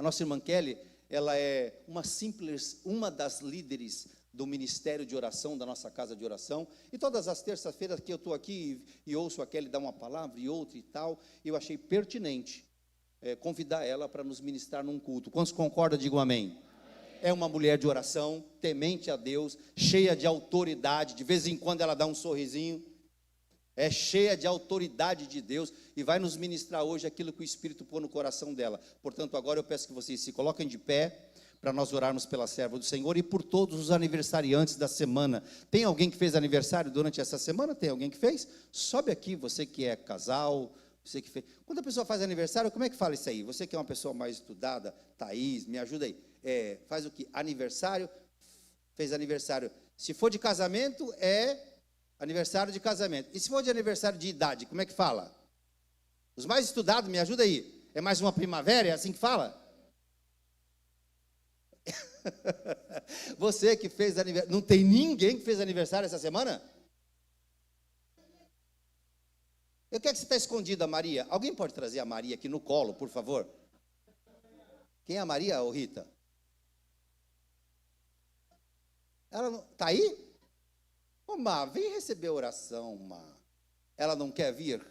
A nossa irmã Kelly, ela é uma das líderes do Ministério de Oração, da nossa casa de oração, e todas as terças-feiras que eu estou aqui e ouço a Kelly dar uma palavra e outra e tal, eu achei pertinente convidar ela para nos ministrar num culto. Quantos concordam, digam amém. É uma mulher de oração, temente a Deus, cheia de autoridade, de vez em quando ela dá um sorrisinho, é cheia de autoridade de Deus, e vai nos ministrar hoje aquilo que o Espírito pôs no coração dela. Portanto, agora eu peço que vocês se coloquem de pé, para nós orarmos pela serva do Senhor e por todos os aniversariantes da semana. Tem alguém que fez aniversário durante essa semana? Tem alguém que fez? Sobe aqui, você que é casal, você que fez. Quando a pessoa faz aniversário, como é que fala isso aí? Você que é uma pessoa mais estudada, Thaís, me ajuda aí. Faz o que? Aniversário, fez aniversário. Se for de casamento, é aniversário de casamento. E se for de aniversário de idade, como é que fala? Os mais estudados, me ajuda aí. É mais uma primavera, é assim que fala? Você que fez aniversário, não tem ninguém que fez aniversário essa semana? Eu quero que você está escondida, Maria. Alguém pode trazer a Maria aqui no colo, por favor? Quem é a Maria, ou Rita? Ela está aí? Ô, Má, vem receber a oração, Má. Ela não quer vir?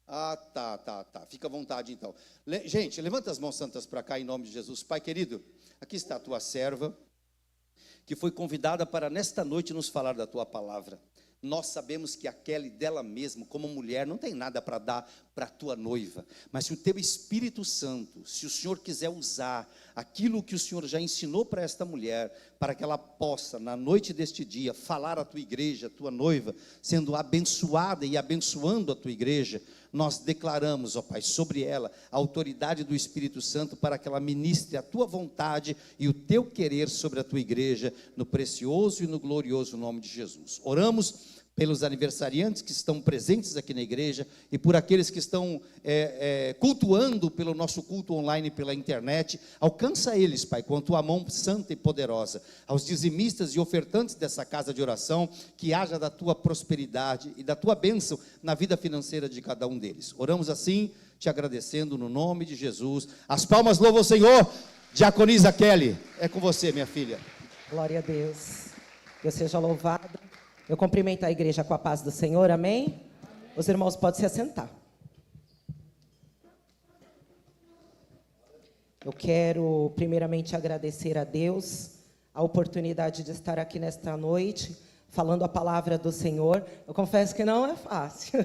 Ah, tá. Fica à vontade, então. Gente, levanta as mãos santas para cá, em nome de Jesus. Pai querido, aqui está a tua serva, que foi convidada para nesta noite nos falar da tua palavra. Nós sabemos que a Kelly dela mesma, como mulher, não tem nada para dar para a tua noiva. Mas se o teu Espírito Santo, se o Senhor quiser usar aquilo que o Senhor já ensinou para esta mulher, para que ela possa, na noite deste dia, falar à tua igreja, à tua noiva, sendo abençoada e abençoando a tua igreja, nós declaramos, ó Pai, sobre ela, a autoridade do Espírito Santo, para que ela ministre a tua vontade e o teu querer sobre a tua igreja, no precioso e no glorioso nome de Jesus. Oramos pelos aniversariantes que estão presentes aqui na igreja e por aqueles que estão cultuando pelo nosso culto online pela internet. Alcança eles, Pai, com a tua mão santa e poderosa. Aos dizimistas e ofertantes dessa casa de oração, que haja da tua prosperidade e da tua bênção na vida financeira de cada um deles. Oramos assim, te agradecendo no nome de Jesus. As palmas louvam o Senhor. Diaconisa Kelly, é com você, minha filha. Glória a Deus. Deus seja louvado. Eu cumprimento a igreja com a paz do Senhor, amém? Amém. Os irmãos podem se assentar. Eu quero primeiramente agradecer a Deus a oportunidade de estar aqui nesta noite, falando a palavra do Senhor. Eu confesso que não é fácil,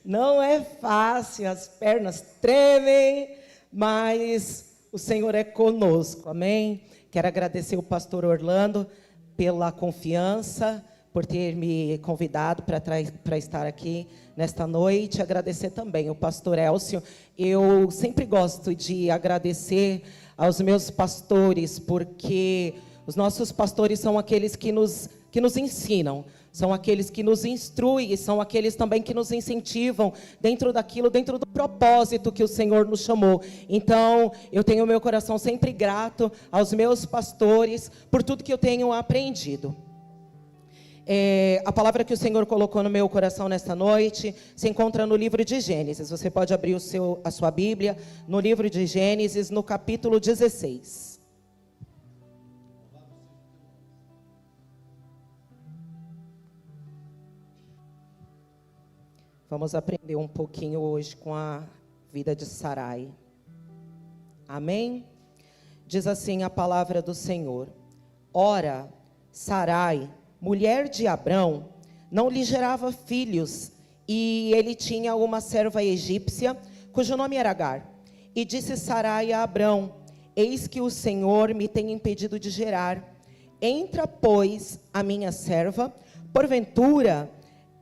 não é fácil, as pernas tremem, mas o Senhor é conosco, amém? Quero agradecer o pastor Orlando pela confiança, por ter me convidado para estar aqui nesta noite. Agradecer também o pastor Elcio. Eu sempre gosto de agradecer aos meus pastores, porque os nossos pastores são aqueles que nos ensinam, são aqueles que nos instruem, e são aqueles também que nos incentivam dentro do propósito que o Senhor nos chamou. Então, eu tenho meu coração sempre grato aos meus pastores por tudo que eu tenho aprendido. A palavra que o Senhor colocou no meu coração nesta noite se encontra no livro de Gênesis. Você pode abrir a sua Bíblia no livro de Gênesis, no capítulo 16. Vamos aprender um pouquinho hoje com a vida de Sarai. Amém? Diz assim a palavra do Senhor: Ora, Sarai, mulher de Abrão, não lhe gerava filhos, e ele tinha uma serva egípcia, cujo nome era Agar. E disse Sarai a Abrão: Eis que o Senhor me tem impedido de gerar. Entra, pois, a minha serva, porventura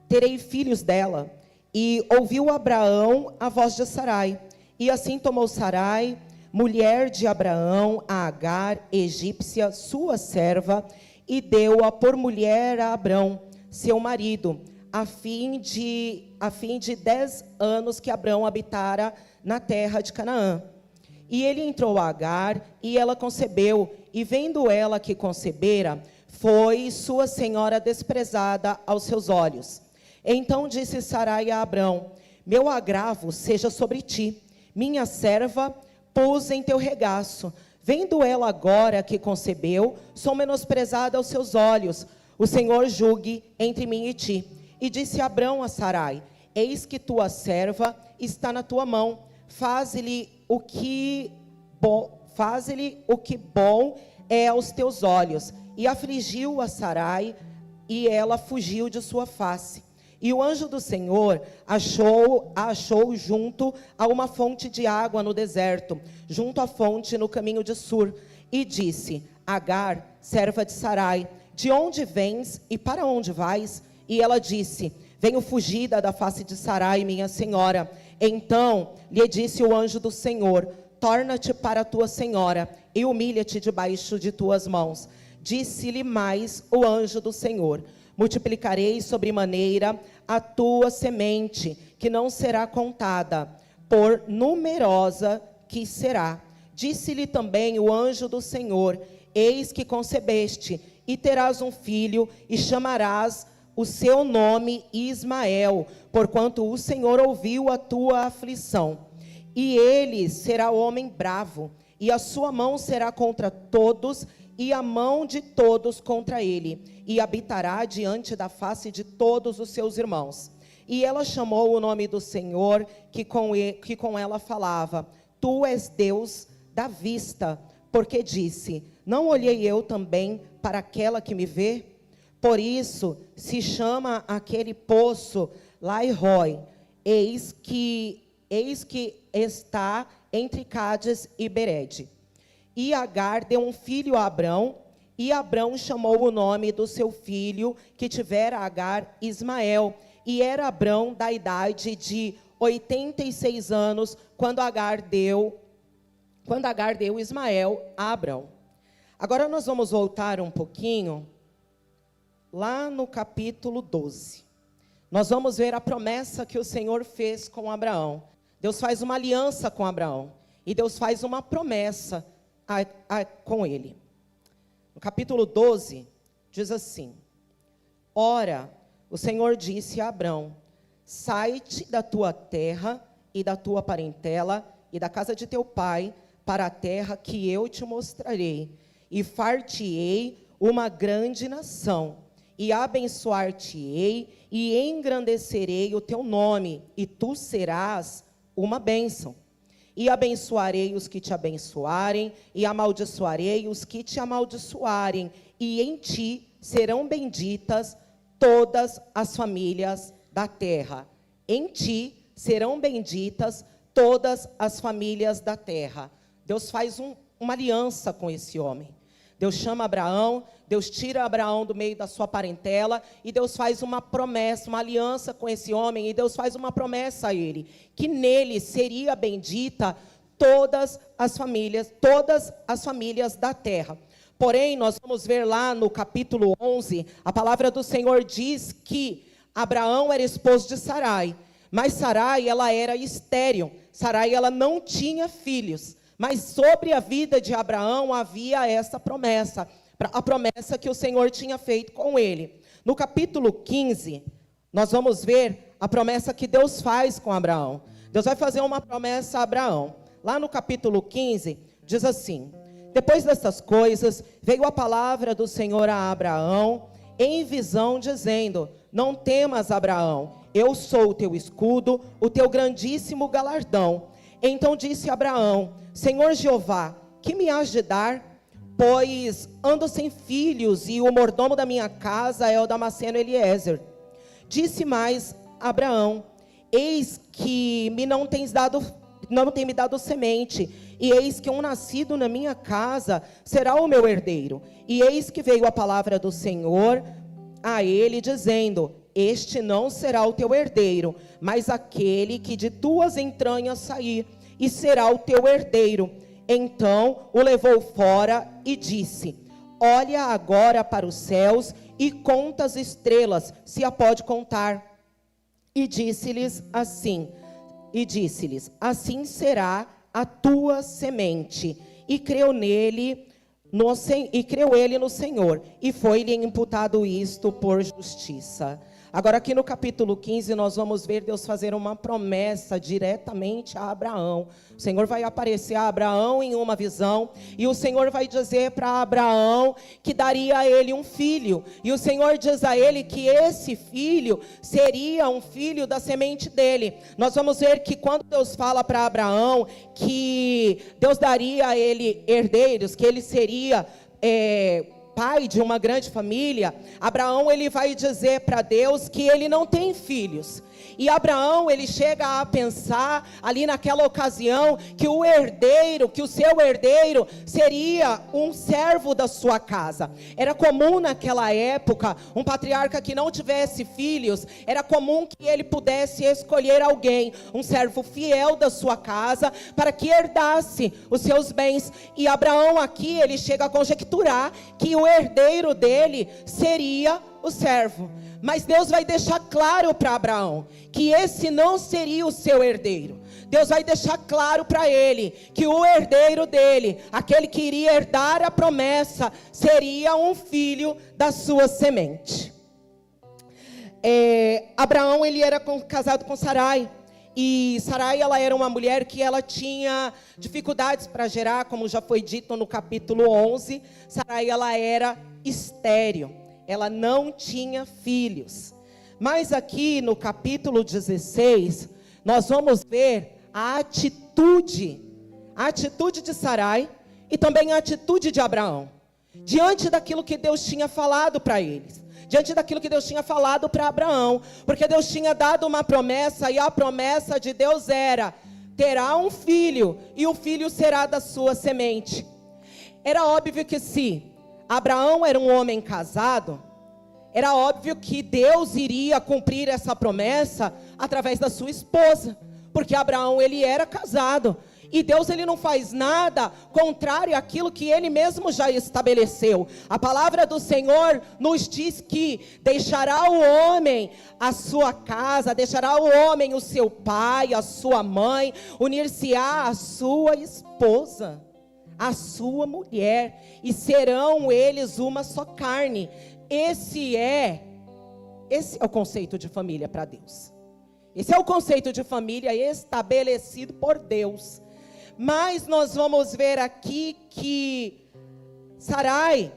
terei filhos dela. E ouviu Abraão a voz de Sarai, e assim tomou Sarai, mulher de Abraão, a Agar, egípcia, sua serva, e deu-a por mulher a Abrão, seu marido, a fim de 10 anos que Abrão habitara na terra de Canaã. E ele entrou a Agar, e ela concebeu, e vendo ela que concebera, foi sua senhora desprezada aos seus olhos. Então disse Sarai a Abrão: Meu agravo seja sobre ti, minha serva, pus em teu regaço. Vendo ela agora que concebeu, sou menosprezada aos seus olhos. O Senhor julgue entre mim e ti. E disse Abrão a Sarai: eis que tua serva está na tua mão. Faze-lhe o que bom é aos teus olhos. E afligiu a Sarai, e ela fugiu de sua face. E o anjo do Senhor a achou junto a uma fonte de água no deserto, junto à fonte no caminho de Sur, e disse: Agar, serva de Sarai, de onde vens e para onde vais? E ela disse: venho fugida da face de Sarai, minha senhora. Então lhe disse o anjo do Senhor: torna-te para a tua senhora e humilha-te debaixo de tuas mãos. Disse-lhe mais o anjo do Senhor: multiplicarei sobremaneira a tua semente, que não será contada, por numerosa que será. Disse-lhe também o anjo do Senhor: eis que concebeste, e terás um filho, e chamarás o seu nome Ismael, porquanto o Senhor ouviu a tua aflição. E ele será homem bravo, e a sua mão será contra todos, e a mão de todos contra ele, e habitará diante da face de todos os seus irmãos. E ela chamou o nome do Senhor, que com ela falava: tu és Deus da vista, porque disse: não olhei eu também para aquela que me vê? Por isso se chama aquele poço Lai-Roi, eis que está entre Cádiz e Berede. E Agar deu um filho a Abrão, e Abrão chamou o nome do seu filho que tivera Agar Ismael. E era Abrão da idade de 86 anos, quando Agar deu Ismael a Abrão. Agora nós vamos voltar um pouquinho, lá no capítulo 12. Nós vamos ver a promessa que o Senhor fez com Abraão. Deus faz uma aliança com Abraão, e Deus faz uma promessa com ele. No capítulo 12, diz assim: ora, o Senhor disse a Abrão: sai-te da tua terra e da tua parentela e da casa de teu pai, para a terra que eu te mostrarei, e far-te-ei uma grande nação, e abençoar-te-ei, e engrandecerei o teu nome, e tu serás uma bênção. E abençoarei os que te abençoarem, e amaldiçoarei os que te amaldiçoarem, e em ti serão benditas todas as famílias da terra. Em ti serão benditas todas as famílias da terra. Deus faz uma aliança com esse homem. Deus chama Abraão, Deus tira Abraão do meio da sua parentela, e Deus faz uma promessa, uma aliança com esse homem, e Deus faz uma promessa a ele, que nele seria bendita todas as famílias da terra. Porém, nós vamos ver lá no capítulo 11, a palavra do Senhor diz que Abraão era esposo de Sarai, mas Sarai, ela era estéril. Sarai, ela não tinha filhos. Mas sobre a vida de Abraão havia essa promessa, a promessa que o Senhor tinha feito com ele. No capítulo 15, nós vamos ver a promessa que Deus faz com Abraão. Deus vai fazer uma promessa a Abraão. Lá no capítulo 15, diz assim: depois dessas coisas, veio a palavra do Senhor a Abraão, em visão, dizendo: não temas, Abraão, eu sou o teu escudo, o teu grandíssimo galardão. Então disse Abraão: Senhor Jeová, que me has de dar? Pois ando sem filhos, e o mordomo da minha casa é o Damasceno Eliezer. Disse mais Abraão: eis que não tem me dado semente, e eis que um nascido na minha casa será o meu herdeiro. E eis que veio a palavra do Senhor a ele, dizendo: este não será o teu herdeiro, mas aquele que de tuas entranhas sair, e será o teu herdeiro. Então o levou fora e disse: olha agora para os céus e conta as estrelas, se a pode contar. E disse-lhes: assim será a tua semente. E creu ele no Senhor, e foi-lhe imputado isto por justiça. Agora aqui no capítulo 15 nós vamos ver Deus fazer uma promessa diretamente a Abraão. O Senhor vai aparecer a Abraão em uma visão, e o Senhor vai dizer para Abraão que daria a ele um filho, e o Senhor diz a ele que esse filho seria um filho da semente dele. Nós vamos ver que quando Deus fala para Abraão que Deus daria a ele herdeiros, que ele seria pai de uma grande família, Abraão ele vai dizer para Deus que ele não tem filhos. E Abraão ele chega a pensar ali naquela ocasião que o herdeiro, que o seu herdeiro seria um servo da sua casa. Era comum naquela época um patriarca que não tivesse filhos, era comum que ele pudesse escolher alguém, um servo fiel da sua casa, para que herdasse os seus bens. E Abraão aqui ele chega a conjecturar que o herdeiro dele seria o servo. Mas Deus vai deixar claro para Abraão que esse não seria o seu herdeiro. Deus vai deixar claro para ele que o herdeiro dele, aquele que iria herdar a promessa, seria um filho da sua semente. Abraão ele era casado com Sarai. E Sarai ela era uma mulher que ela tinha dificuldades para gerar, como já foi dito no capítulo 11. Sarai ela era estéril. Ela não tinha filhos. Mas aqui no capítulo 16, nós vamos ver a atitude de Sarai e também a atitude de Abraão, diante daquilo que Deus tinha falado para eles, diante daquilo que Deus tinha falado para Abraão, porque Deus tinha dado uma promessa, e a promessa de Deus era: terá um filho, e o filho será da sua semente. Era óbvio que se Abraão era um homem casado, era óbvio que Deus iria cumprir essa promessa através da sua esposa, porque Abraão ele era casado, e Deus ele não faz nada contrário àquilo que ele mesmo já estabeleceu. A palavra do Senhor nos diz que deixará o homem a sua casa, deixará o homem o seu pai, a sua mãe, unir-se-á a sua esposa, a sua mulher, e serão eles uma só carne. Esse é o conceito de família para Deus. Esse é o conceito de família estabelecido por Deus. Mas nós vamos ver aqui que Sarai,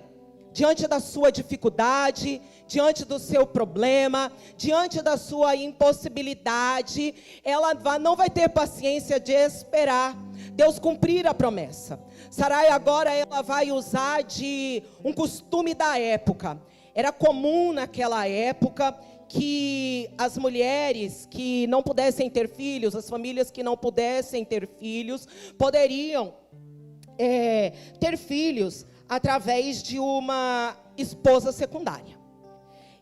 diante da sua dificuldade, diante do seu problema, diante da sua impossibilidade, ela não vai ter paciência de esperar Deus cumprir a promessa. Sarai agora ela vai usar de um costume da época. Era comum naquela época que as mulheres que não pudessem ter filhos, as famílias que não pudessem ter filhos, poderiam ter filhos através de uma esposa secundária.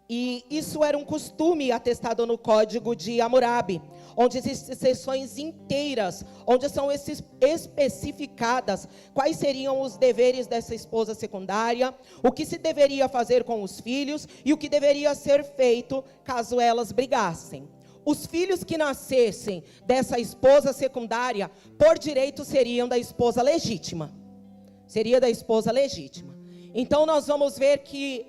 E isso era um costume atestado no Código de Hammurabi, onde existem seções inteiras, onde são especificadas quais seriam os deveres dessa esposa secundária, o que se deveria fazer com os filhos e o que deveria ser feito caso elas brigassem. Os filhos que nascessem dessa esposa secundária, por direito, seriam da esposa legítima. Seria da esposa legítima. Então nós vamos ver que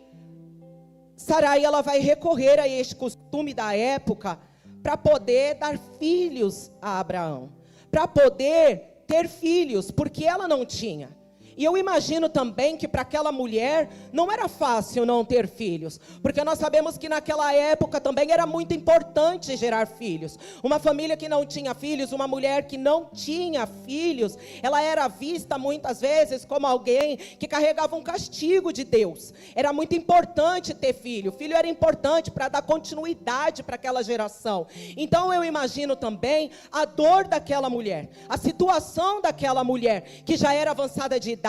Sarai ela vai recorrer a este costume da época para poder dar filhos a Abraão, para poder ter filhos, porque ela não tinha. E eu imagino também que para aquela mulher não era fácil não ter filhos, porque nós sabemos que naquela época também era muito importante gerar filhos. Uma família que não tinha filhos, uma mulher que não tinha filhos, ela era vista muitas vezes como alguém que carregava um castigo de Deus. Era muito importante ter filho. Filho era importante para dar continuidade para aquela geração. Então eu imagino também a dor daquela mulher, a situação daquela mulher que já era avançada de idade,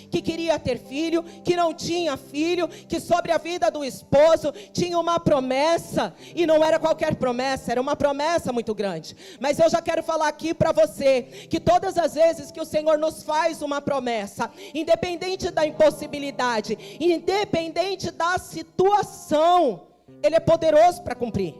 que queria ter filho, que não tinha filho, que sobre a vida do esposo tinha uma promessa, e não era qualquer promessa, era uma promessa muito grande. Mas eu já quero falar aqui para você, que todas as vezes que o Senhor nos faz uma promessa, independente da impossibilidade, independente da situação, Ele é poderoso para cumprir.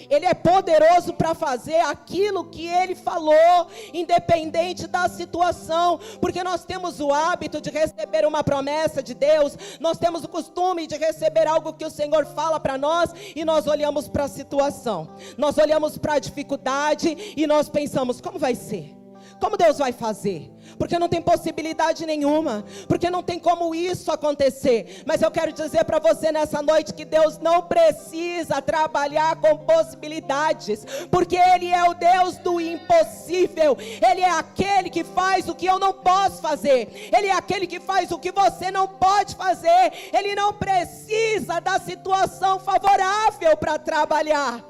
Ele é poderoso para fazer aquilo que Ele falou, independente da situação, porque nós temos o hábito de receber uma promessa de Deus, nós temos o costume de receber algo que o Senhor fala para nós, e nós olhamos para a situação, nós olhamos para a dificuldade, e nós pensamos, como vai ser? Como Deus vai fazer? Porque não tem possibilidade nenhuma, porque não tem como isso acontecer. Mas eu quero dizer para você nessa noite que Deus não precisa trabalhar com possibilidades, porque Ele é o Deus do impossível. Ele é aquele que faz o que eu não posso fazer, Ele é aquele que faz o que você não pode fazer. Ele não precisa da situação favorável para trabalhar.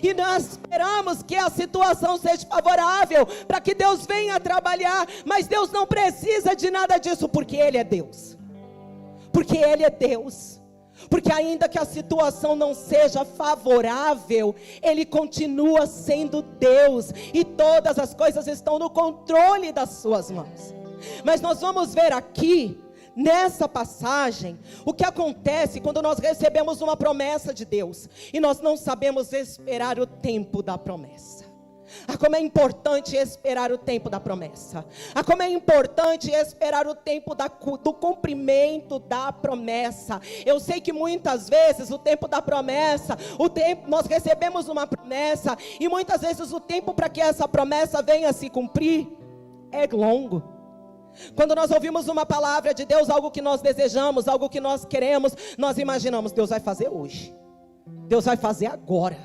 E nós esperamos que a situação seja favorável para que Deus venha trabalhar, mas Deus não precisa de nada disso, porque Ele é Deus, porque Ele é Deus, porque ainda que a situação não seja favorável, Ele continua sendo Deus, e todas as coisas estão no controle das suas mãos. Mas nós vamos ver aqui, nessa passagem, o que acontece quando nós recebemos uma promessa de Deus e nós não sabemos esperar o tempo da promessa. Como é importante esperar o tempo da promessa. Como é importante esperar o tempo do cumprimento da promessa. Eu sei que muitas vezes o tempo da promessa, nós recebemos uma promessa, e muitas vezes o tempo para que essa promessa venha a se cumprir é longo. Quando nós ouvimos uma palavra de Deus, algo que nós desejamos, algo que nós queremos, nós imaginamos, Deus vai fazer hoje, Deus vai fazer agora,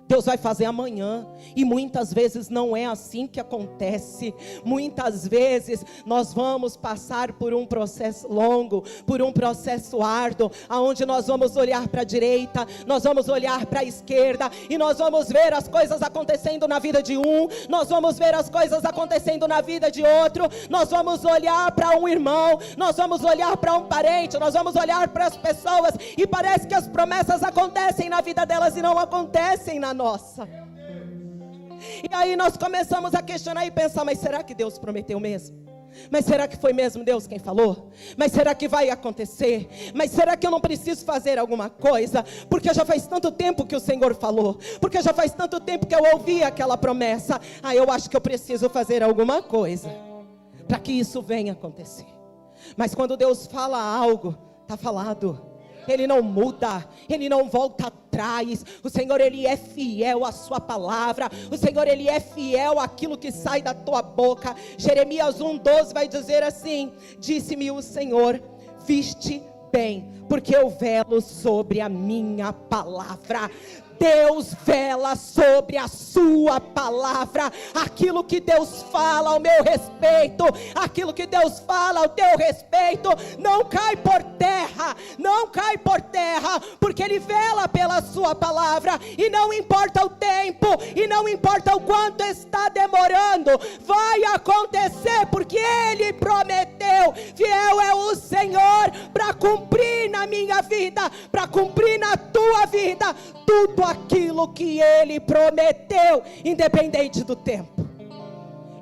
Deus vai fazer amanhã. E muitas vezes não é assim que acontece. Muitas vezes nós vamos passar por um processo longo, por um processo árduo, aonde nós vamos olhar para a direita, nós vamos olhar para a esquerda, e nós vamos ver as coisas acontecendo na vida de um, nós vamos ver as coisas acontecendo na vida de outro, nós vamos olhar para um irmão, nós vamos olhar para um parente, nós vamos olhar para as pessoas, e parece que as promessas acontecem na vida delas e não acontecem na nossa. E aí nós começamos a questionar e pensar, mas será que Deus prometeu mesmo? Mas será que foi mesmo Deus quem falou? Mas será que vai acontecer? Mas será que eu não preciso fazer alguma coisa? Porque já faz tanto tempo que o Senhor falou, porque já faz tanto tempo que eu ouvi aquela promessa. Eu acho que eu preciso fazer alguma coisa para que isso venha acontecer. Mas quando Deus fala algo, está falado. Ele não muda, Ele não volta atrás. O Senhor, Ele é fiel à sua palavra. O Senhor, Ele é fiel àquilo que sai da tua boca. Jeremias 1:12 vai dizer assim: disse-me o Senhor, viste bem, porque eu velo sobre a minha palavra. Deus vela sobre a sua palavra. Aquilo que Deus fala ao meu respeito, aquilo que Deus fala ao teu respeito, não cai por terra, não cai por terra, porque Ele vela pela sua palavra. E não importa o tempo, e não importa o quanto está demorando, vai acontecer, porque Ele prometeu. Fiel é o Senhor para cumprir na minha vida, para cumprir na tua vida, tudo aquilo que Ele prometeu, independente do tempo,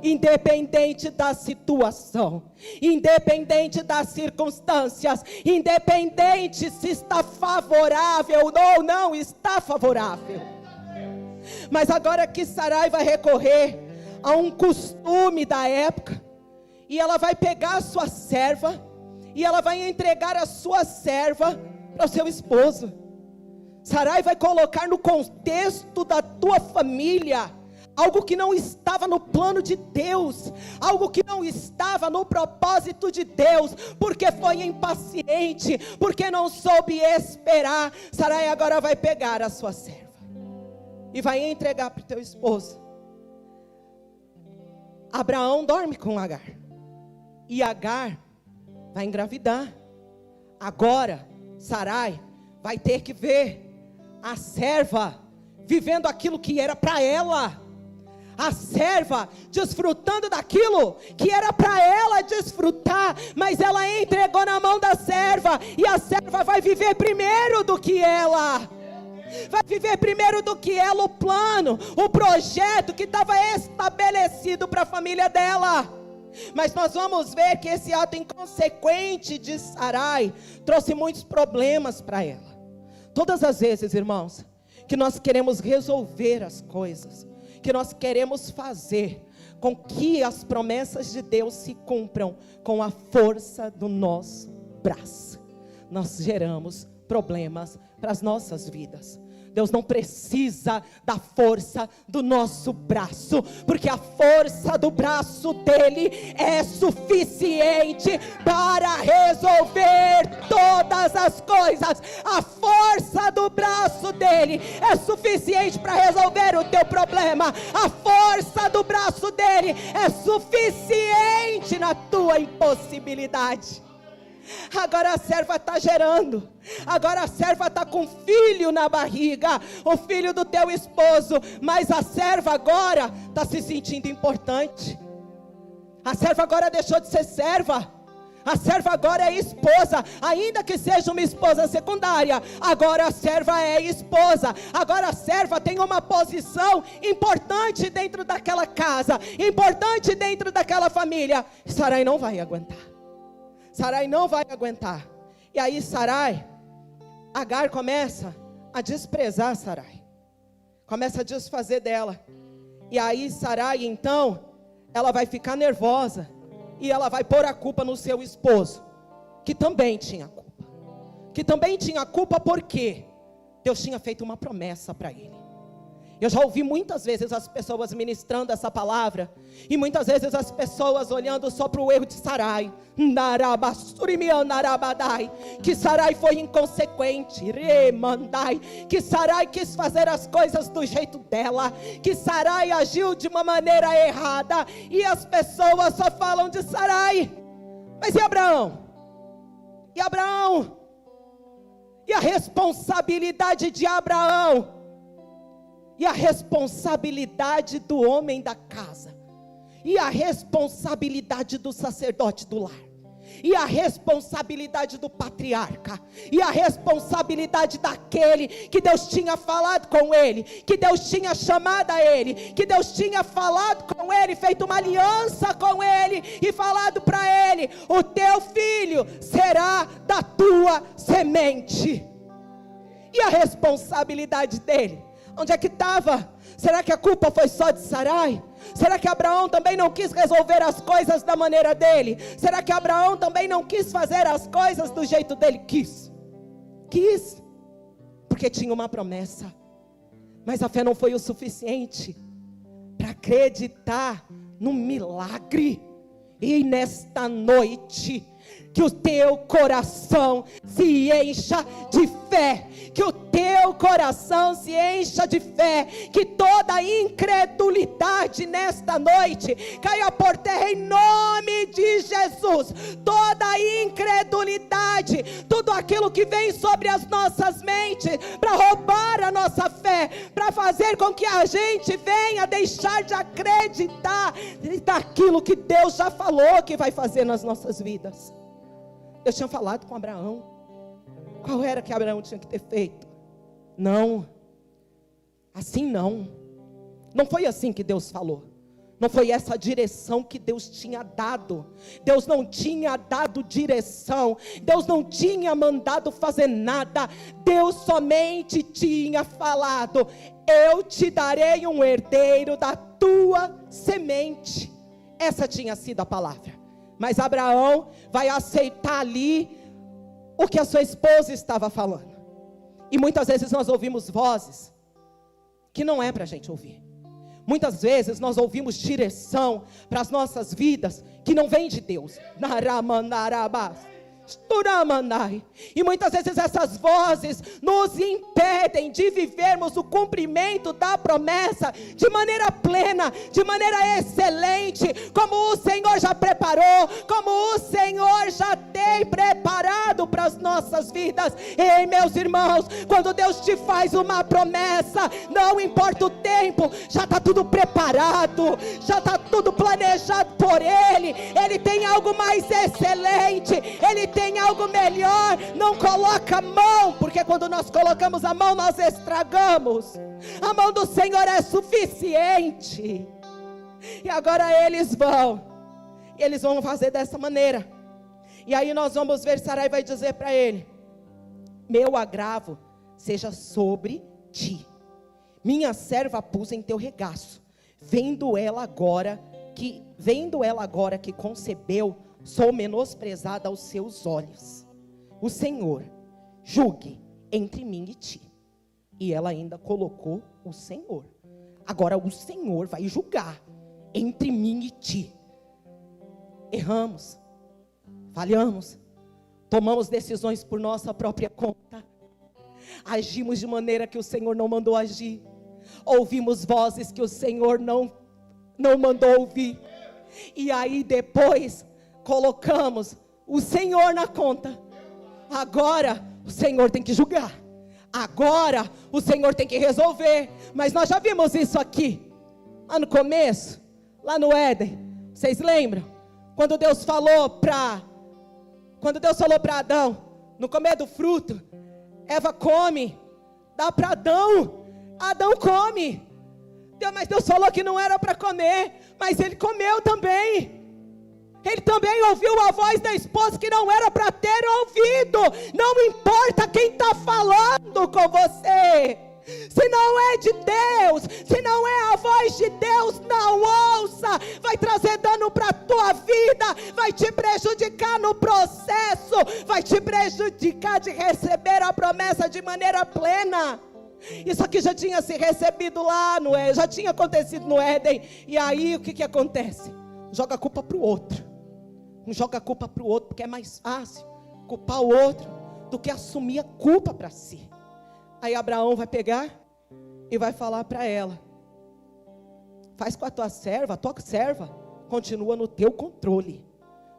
independente da situação, independente das circunstâncias, independente se está favorável ou não está favorável. Mas agora que Sarai vai recorrer a um costume da época, e ela vai pegar a sua serva, e ela vai entregar a sua serva para o seu esposo. Sarai vai colocar no contexto da tua família algo que não estava no plano de Deus, algo que não estava no propósito de Deus, porque foi impaciente, porque não soube esperar. Sarai agora vai pegar a sua serva e vai entregar para o teu esposo. Abraão dorme com Agar, e Agar vai engravidar. Agora Sarai vai ter que ver a serva vivendo aquilo que era para ela, a serva desfrutando daquilo que era para ela desfrutar, mas ela entregou na mão da serva, e a serva vai viver primeiro do que ela, vai viver primeiro do que ela o plano, o projeto que estava estabelecido para a família dela. Mas nós vamos ver que esse ato inconsequente de Sarai trouxe muitos problemas para ela. Todas as vezes, irmãos, que nós queremos resolver as coisas, que nós queremos fazer com que as promessas de Deus se cumpram com a força do nosso braço. Nós geramos problemas para as nossas vidas. Deus não precisa da força do nosso braço, porque a força do braço dele é suficiente para resolver todas as coisas. A força do braço dele é suficiente para resolver o teu problema. A força do braço dele é suficiente na tua impossibilidade. Agora a serva está gerando, agora a serva está com filho na barriga, o filho do teu esposo, mas a serva agora está se sentindo importante. A serva agora deixou de ser serva, a serva agora é esposa, ainda que seja uma esposa secundária. Agora a serva é esposa, agora a serva tem uma posição importante dentro daquela casa, importante dentro daquela família. Sarai não vai aguentar. Sarai não vai aguentar. E aí Sarai, Agar começa a desprezar Sarai, começa a desfazer dela. E aí Sarai então, ela vai ficar nervosa, e ela vai pôr a culpa no seu esposo, que também tinha culpa. Que também tinha culpa porque Deus tinha feito uma promessa para ele. Eu já ouvi muitas vezes as pessoas ministrando essa palavra, e muitas vezes as pessoas olhando só para o erro de Sarai, que Sarai foi inconsequente, que Sarai quis fazer as coisas do jeito dela, que Sarai agiu de uma maneira errada, e as pessoas só falam de Sarai. Mas e Abraão? E Abraão? E a responsabilidade de Abraão? E a responsabilidade do homem da casa, e a responsabilidade do sacerdote do lar, e a responsabilidade do patriarca, e a responsabilidade daquele que Deus tinha falado com ele, que Deus tinha chamado a ele, que Deus tinha falado com ele, feito uma aliança com ele, e falado para ele: o teu filho será da tua semente. E a responsabilidade dele, onde é que estava? Será que a culpa foi só de Sarai? Será que Abraão também não quis resolver as coisas da maneira dele? Será que Abraão também não quis fazer as coisas do jeito dele? Quis, porque tinha uma promessa. Mas a fé não foi o suficiente para acreditar no milagre. E nesta noite, que o teu coração se encha de fé, que o teu coração se encha de fé, que toda incredulidade nesta noite caia por terra em nome de Jesus. Toda incredulidade, tudo aquilo que vem sobre as nossas mentes para roubar a nossa fé, para fazer com que a gente venha deixar de acreditar naquilo que Deus já falou que vai fazer nas nossas vidas. Deus tinha falado com Abraão. Qual era que Abraão tinha que ter feito? Não. Assim não. Não foi assim que Deus falou. Não foi essa a direção que Deus tinha dado. Deus não tinha dado direção. Deus não tinha mandado fazer nada. Deus somente tinha falado: eu te darei um herdeiro da tua semente. Essa tinha sido a palavra. Mas Abraão vai aceitar ali o que a sua esposa estava falando. E muitas vezes nós ouvimos vozes que não é para a gente ouvir. Muitas vezes nós ouvimos direção para as nossas vidas que não vem de Deus. E muitas vezes essas vozes nos impedem de vivermos o cumprimento da promessa de maneira plena, de maneira excelente, como o Senhor já preparou, como o Senhor já tem preparado para as nossas vidas. Ei, meus irmãos, quando Deus te faz uma promessa, não importa o tempo, já está tudo preparado, já está tudo planejado por Ele. Ele tem algo mais excelente, Ele tem algo melhor. Não coloca a mão, porque quando nós colocamos a mão, nós estragamos. A mão do Senhor é suficiente. E agora eles vão fazer dessa maneira. E aí nós vamos ver, Sarai vai dizer para ele: meu agravo seja sobre ti. minha serva pus em teu regaço, vendo ela agora que concebeu, sou menosprezada aos seus olhos. O Senhor julgue entre mim e ti. E ela ainda colocou o Senhor. Agora o Senhor vai julgar entre mim e ti. Erramos, falhamos, tomamos decisões por nossa própria conta, agimos de maneira que o Senhor não mandou agir, ouvimos vozes que o Senhor não mandou ouvir, e aí depois colocamos o Senhor na conta. Agora o Senhor tem que julgar, agora o Senhor tem que resolver. Mas nós já vimos isso aqui, lá no começo, lá no Éden. Vocês lembram? Quando Deus falou para Adão, não comer do fruto, Eva come, dá para Adão, Adão come. Mas Deus falou que não era para comer, mas ele comeu também. Ele também ouviu a voz da esposa que não era para ter ouvido. Não importa quem está falando com você, se não é de Deus, se não é a voz de Deus, não ouça. Vai trazer dano para a tua vida, vai te prejudicar no processo, vai te prejudicar de receber a promessa de maneira plena. Isso aqui já tinha se recebido lá no Éden, já tinha acontecido no Éden. E aí o que acontece? Joga a culpa para o outro. Joga a culpa para o outro, porque é mais fácil culpar o outro do que assumir a culpa para si. Aí Abraão vai pegar e vai falar para ela: faz com a tua serva continua no teu controle.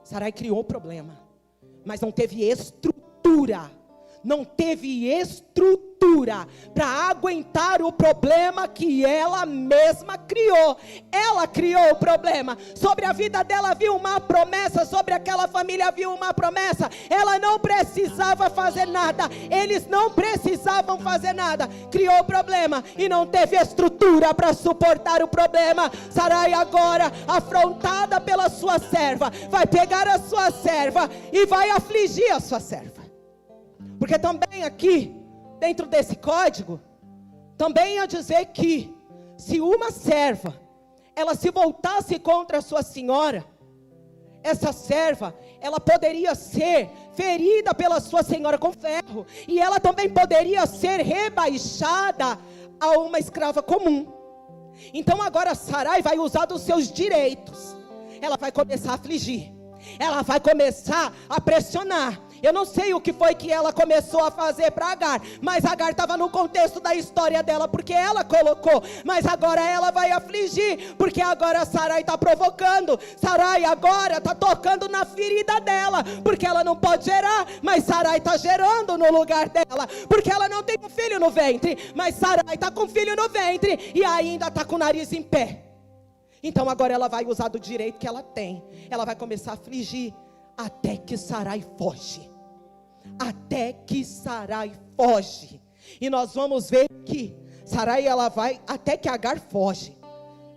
Sarai criou o problema, mas não teve estrutura para aguentar o problema que ela mesma criou. Ela criou o problema. Sobre a vida dela havia uma promessa, sobre aquela família havia uma promessa. Ela não precisava fazer nada, eles não precisavam fazer nada. Criou o problema e não teve estrutura para suportar o problema. Sarai agora, afrontada pela sua serva, vai pegar a sua serva e vai afligir a sua serva. Porque também aqui, dentro desse código, também ia dizer que se uma serva, ela se voltasse contra a sua senhora, essa serva, ela poderia ser ferida pela sua senhora com ferro, e ela também poderia ser rebaixada a uma escrava comum. Então agora Sarai vai usar dos seus direitos, ela vai começar a afligir, ela vai começar a pressionar. Eu não sei o que foi que ela começou a fazer para Agar, mas Agar estava no contexto da história dela, porque ela colocou. Mas agora ela vai afligir, porque agora Sarai está provocando. Sarai agora está tocando na ferida dela, porque ela não pode gerar, mas Sarai está gerando no lugar dela, porque ela não tem um filho no ventre, mas Sarai está com um filho no ventre e ainda está com o nariz em pé. Então agora ela vai usar do direito que ela tem, ela vai começar a afligir, até que Sarai foge. Até que Sarai foge. E nós vamos ver que Sarai, ela vai, até que Agar foge,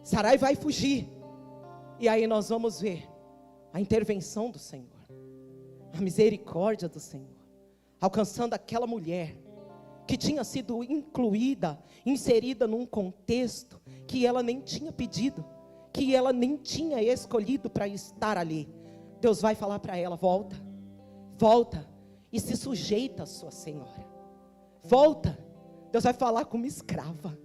Sarai vai fugir. E aí nós vamos ver a intervenção do Senhor, a misericórdia do Senhor, alcançando aquela mulher que tinha sido inserida num contexto que ela nem tinha pedido, que ela nem tinha escolhido para estar ali. Deus vai falar para ela: volta e se sujeita à sua senhora. Volta. Deus vai falar como escrava.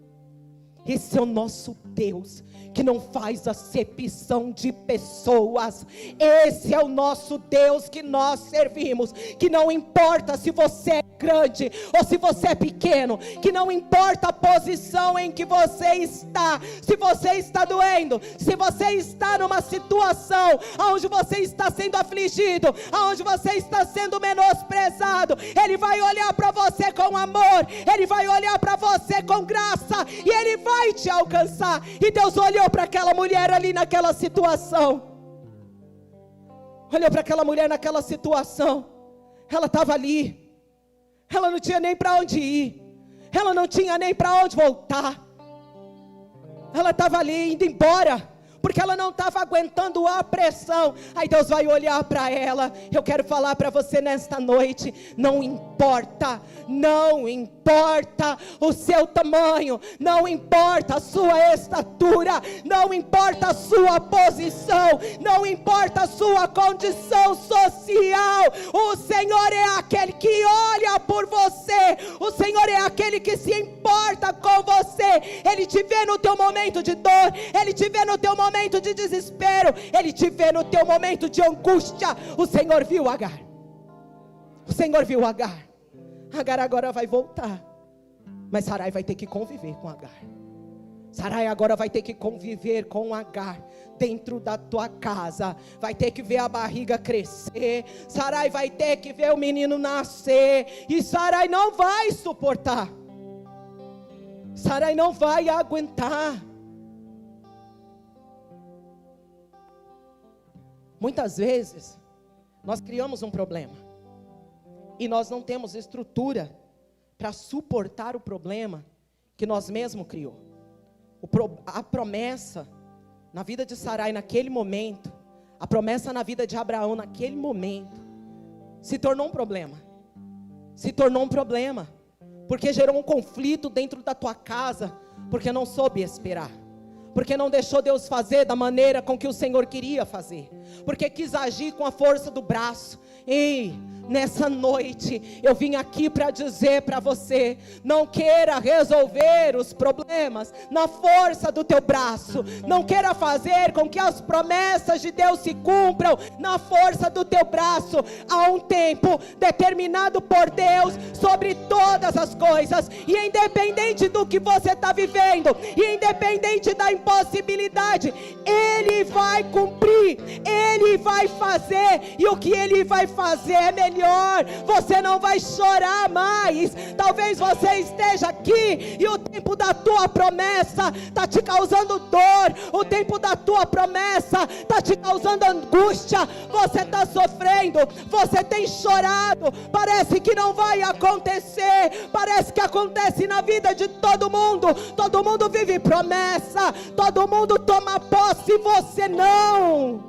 Esse é o nosso Deus, que não faz acepção de pessoas. Esse é o nosso Deus que nós servimos, que não importa se você é grande ou se você é pequeno, que não importa a posição em que você está, se você está doendo, se você está numa situação onde você está sendo afligido, onde você está sendo menosprezado, Ele vai olhar para você com amor, Ele vai olhar para você com graça, e Ele vai te alcançar. E Deus olhou para aquela mulher ali naquela situação, olhou para aquela mulher naquela situação. Ela estava ali, ela não tinha nem para onde ir, ela não tinha nem para onde voltar, ela estava ali indo embora, porque ela não estava aguentando a pressão. Aí Deus vai olhar para ela. Eu quero falar para você nesta noite: não importa o seu tamanho, não importa a sua estatura, não importa a sua posição, não importa a sua condição social. O Senhor é aquele que olha por você, o Senhor é aquele que se importa com você. Ele te vê no teu momento de dor, Ele te vê no teu momento de desespero, Ele te vê no teu momento de angústia. O Senhor viu Agar. O Senhor viu Agar. Agar agora vai voltar, mas Sarai vai ter que conviver com Agar. Sarai agora vai ter que conviver com Agar dentro da tua casa. Vai ter que ver a barriga crescer. Sarai vai ter que ver o menino nascer. E Sarai não vai suportar. Sarai não vai aguentar. Muitas vezes nós criamos um problema e nós não temos estrutura para suportar o problema que nós mesmos criou. A promessa na vida de Sarai naquele momento, a promessa na vida de Abraão naquele momento, se tornou um problema. Se tornou um problema, porque gerou um conflito dentro da tua casa, porque não soube esperar, porque não deixou Deus fazer da maneira com que o Senhor queria fazer, porque quis agir com a força do braço. Ei, nessa noite eu vim aqui para dizer para você: não queira resolver os problemas na força do teu braço, não queira fazer com que as promessas de Deus se cumpram na força do teu braço. Há um tempo determinado por Deus sobre todas as coisas, e independente do que você está vivendo, e independente da impossibilidade, Ele vai cumprir, Ele vai fazer, e o que Ele vai fazer é melhor. Você não vai chorar mais. Talvez você esteja aqui e o tempo da tua promessa está te causando dor, o tempo da tua promessa está te causando angústia. Você está sofrendo, você tem chorado, parece que não vai acontecer, parece que acontece na vida de todo mundo. Todo mundo vive promessa, todo mundo toma posse, você não.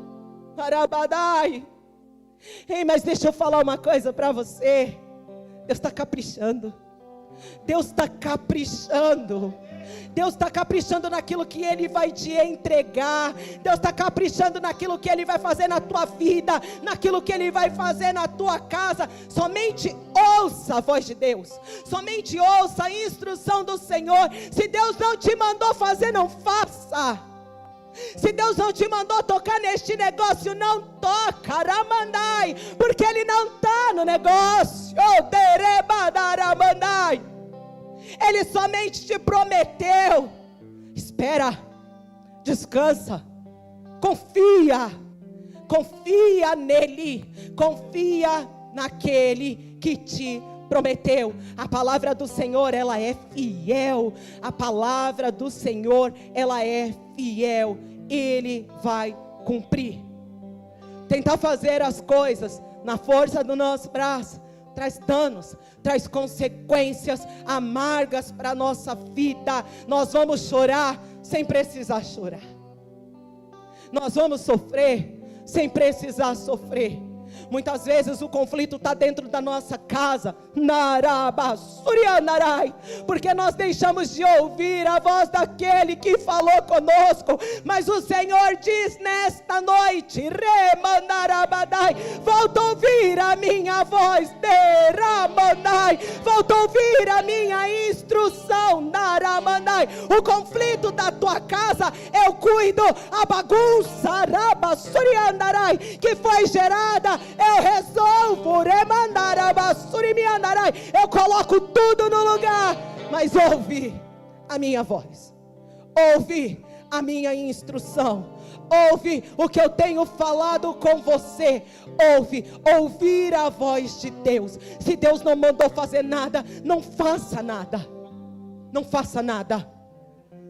Arabadai. Ei, mas deixa eu falar uma coisa para você. Deus está caprichando. Deus está caprichando. Deus está caprichando naquilo que Ele vai te entregar. Deus está caprichando naquilo que Ele vai fazer na tua vida, naquilo que Ele vai fazer na tua casa. Somente ouça a voz de Deus, somente ouça a instrução do Senhor. Se Deus não te mandou fazer, não faça. Se Deus não te mandou tocar neste negócio, não toca, Aramandai, porque Ele não está no negócio. Ele somente te prometeu. Espera, descansa, confia nele, confia naquele que te prometeu. A palavra do Senhor, ela é fiel. A palavra do Senhor, ela é fiel. Ele vai cumprir. Tentar fazer as coisas na força do nosso braço traz danos, traz consequências amargas para a nossa vida. Nós vamos chorar sem precisar chorar. Nós vamos sofrer sem precisar sofrer. Muitas vezes o conflito está dentro da nossa casa, porque nós deixamos de ouvir a voz daquele que falou conosco. Mas o Senhor diz nesta noite: volta a ouvir a minha voz, volta a ouvir a minha instrução. O conflito da tua casa eu cuido, a bagunça que foi gerada eu resolvo, eu coloco tudo no lugar. Mas ouve a minha voz, ouve a minha instrução, ouve o que eu tenho falado com você. Ouvir a voz de Deus. Se Deus não mandou fazer nada, não faça nada. Não faça nada.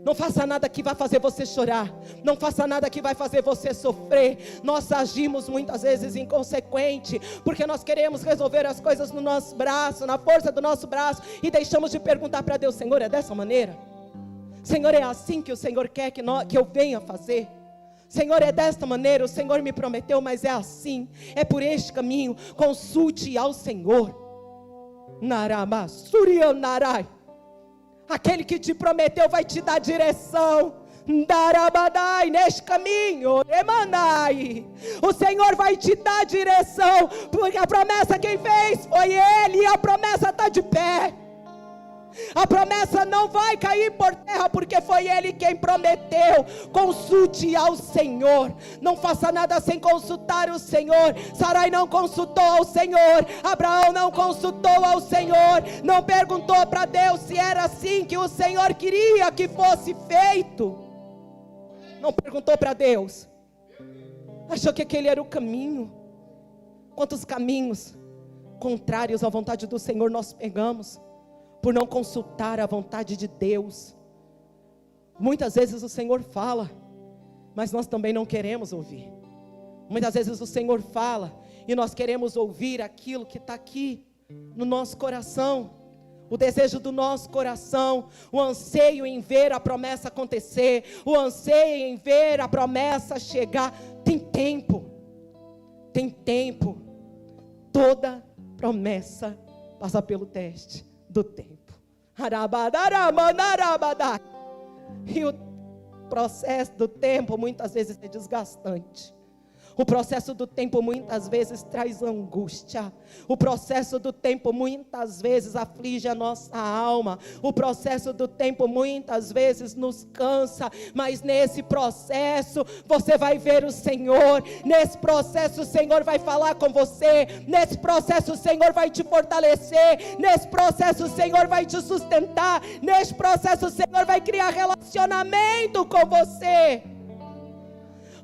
Não faça nada que vai fazer você chorar. Não faça nada que vai fazer você sofrer. Nós agimos muitas vezes inconsequente, porque nós queremos resolver as coisas no nosso braço, na força do nosso braço, e deixamos de perguntar para Deus: Senhor, é dessa maneira? Senhor, é assim que o Senhor quer que eu venha fazer? Senhor, é desta maneira, o Senhor me prometeu, mas é assim, é por este caminho. Consulte ao Senhor. Narai. Aquele que te prometeu vai te dar direção. Darabadai, neste caminho, Emanai. O Senhor vai te dar direção, porque a promessa quem fez foi Ele, e a promessa está de pé. A promessa não vai cair por terra, porque foi Ele quem prometeu. Consulte ao Senhor. Não faça nada sem consultar o Senhor. Sarai não consultou ao Senhor. Abraão não consultou ao Senhor. Não perguntou para Deus se era assim que o Senhor queria que fosse feito. Não perguntou para Deus. Achou que aquele era o caminho. Quantos caminhos contrários à vontade do Senhor nós pegamos por não consultar a vontade de Deus. Muitas vezes o Senhor fala, mas nós também não queremos ouvir. Muitas vezes o Senhor fala e nós queremos ouvir aquilo que está aqui no nosso coração. O desejo do nosso coração, o anseio em ver a promessa acontecer, o anseio em ver a promessa chegar. Tem tempo, toda promessa passa pelo teste do tempo. E o processo do tempo muitas vezes é desgastante. O processo do tempo muitas vezes traz angústia. O processo do tempo muitas vezes aflige a nossa alma. O processo do tempo muitas vezes nos cansa. Mas nesse processo você vai ver o Senhor. Nesse processo o Senhor vai falar com você. Nesse processo o Senhor vai te fortalecer. Nesse processo o Senhor vai te sustentar. Nesse processo o Senhor vai criar relacionamento com você.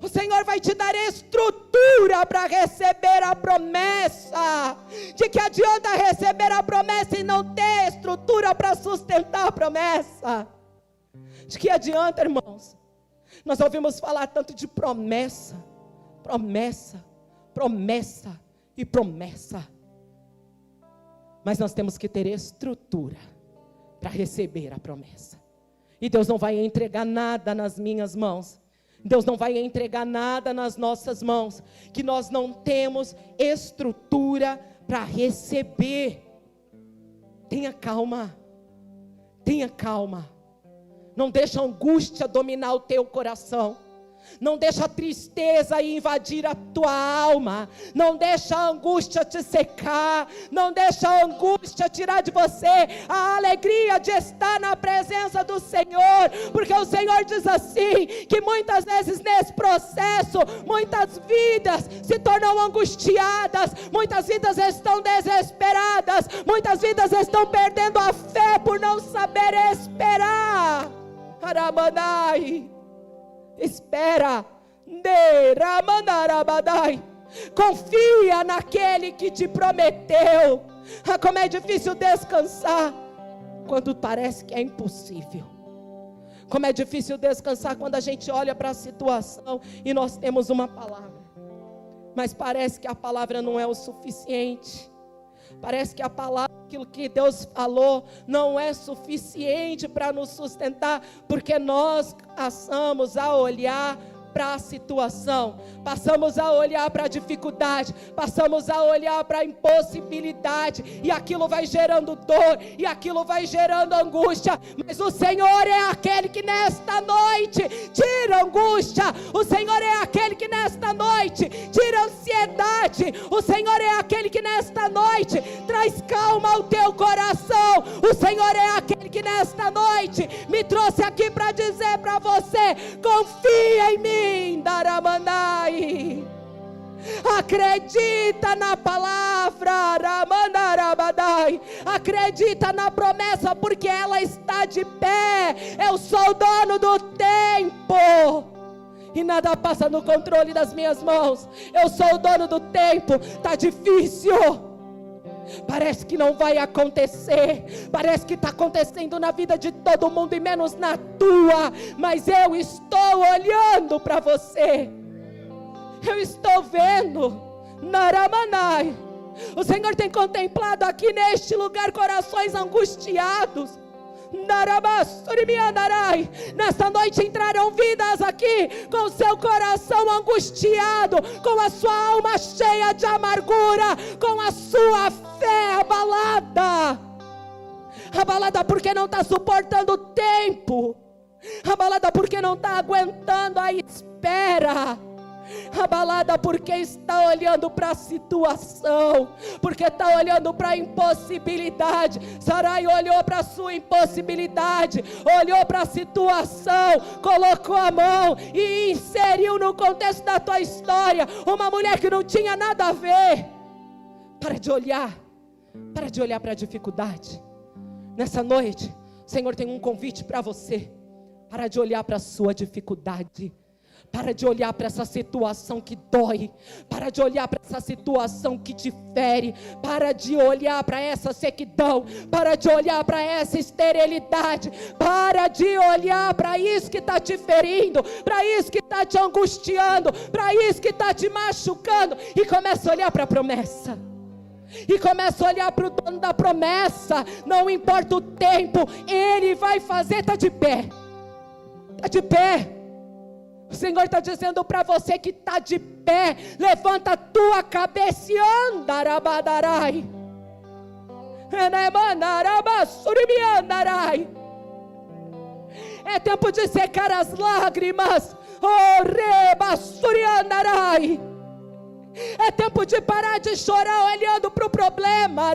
O Senhor vai te dar estrutura para receber a promessa. De que adianta receber a promessa e não ter estrutura para sustentar a promessa? De que adianta, irmãos? Nós ouvimos falar tanto de promessa, promessa, promessa e promessa. Mas nós temos que ter estrutura para receber a promessa. E Deus não vai entregar nada nas minhas mãos. Deus não vai entregar nada nas nossas mãos que nós não temos estrutura para receber. Tenha calma. Tenha calma. Não deixa a angústia dominar o teu coração. Não deixa a tristeza invadir a tua alma. Não deixa a angústia te secar. Não deixa a angústia tirar de você a alegria de estar na presença do Senhor. Porque o Senhor diz assim, que muitas vezes nesse processo, muitas vidas se tornam angustiadas. Muitas vidas estão desesperadas. Muitas vidas estão perdendo a fé por não saber esperar. Aramanai. Espera, confia naquele que te prometeu. Como é difícil descansar quando parece que é impossível. Como é difícil descansar quando a gente olha para a situação e nós temos uma palavra, mas parece que a palavra não é o suficiente. Parece que a palavra, aquilo que Deus falou, não é suficiente para nos sustentar, porque nós passamos a olhar para a situação, passamos a olhar para a dificuldade, passamos a olhar para a impossibilidade, e aquilo vai gerando dor, e aquilo vai gerando angústia. Mas o Senhor é aquele que nesta noite tira angústia. O Senhor é aquele que nesta noite tira ansiedade. O Senhor é aquele que nesta noite traz calma ao teu coração. O Senhor é aquele que nesta noite me trouxe aqui para dizer para você: confia em mim. Daramandai. Acredita na palavra, Ramandarabadai. Acredita na promessa, porque ela está de pé. Eu sou o dono do tempo e nada passa no controle das minhas mãos. Eu sou o dono do tempo. Está difícil, parece que não vai acontecer, parece que está acontecendo na vida de todo mundo e menos na tua, mas eu estou olhando para você, eu estou vendo. Naramanai. O Senhor tem contemplado aqui neste lugar corações angustiados, Nesta noite entrarão vidas aqui com seu coração angustiado, com a sua alma cheia de amargura, com a sua fé abalada porque não está suportando o tempo, abalada porque não está aguentando a espera, abalada porque está olhando para a situação, porque está olhando para a impossibilidade. Sarai olhou para a sua impossibilidade, olhou para a situação, colocou a mão e inseriu no contexto da tua história uma mulher que não tinha nada a ver. Para de olhar para a dificuldade. Nessa noite, o Senhor tem um convite para você. Para de olhar para a sua dificuldade. Para de olhar para essa situação que dói. Para de olhar para essa situação que te fere. Para de olhar para essa sequidão. Para de olhar para essa esterilidade. Para de olhar para isso que está te ferindo. Para isso que está te angustiando. Para isso que está te machucando. E começa a olhar para a promessa. E começa a olhar para o dono da promessa. Não importa o tempo, Ele vai fazer. Está de pé. Está de pé. O Senhor está dizendo para você que está de pé: levanta a tua cabeça e anda, Arabadarai. É tempo de secar as lágrimas. Oh, Rebasuriandarai. É tempo de parar de chorar olhando para o problema.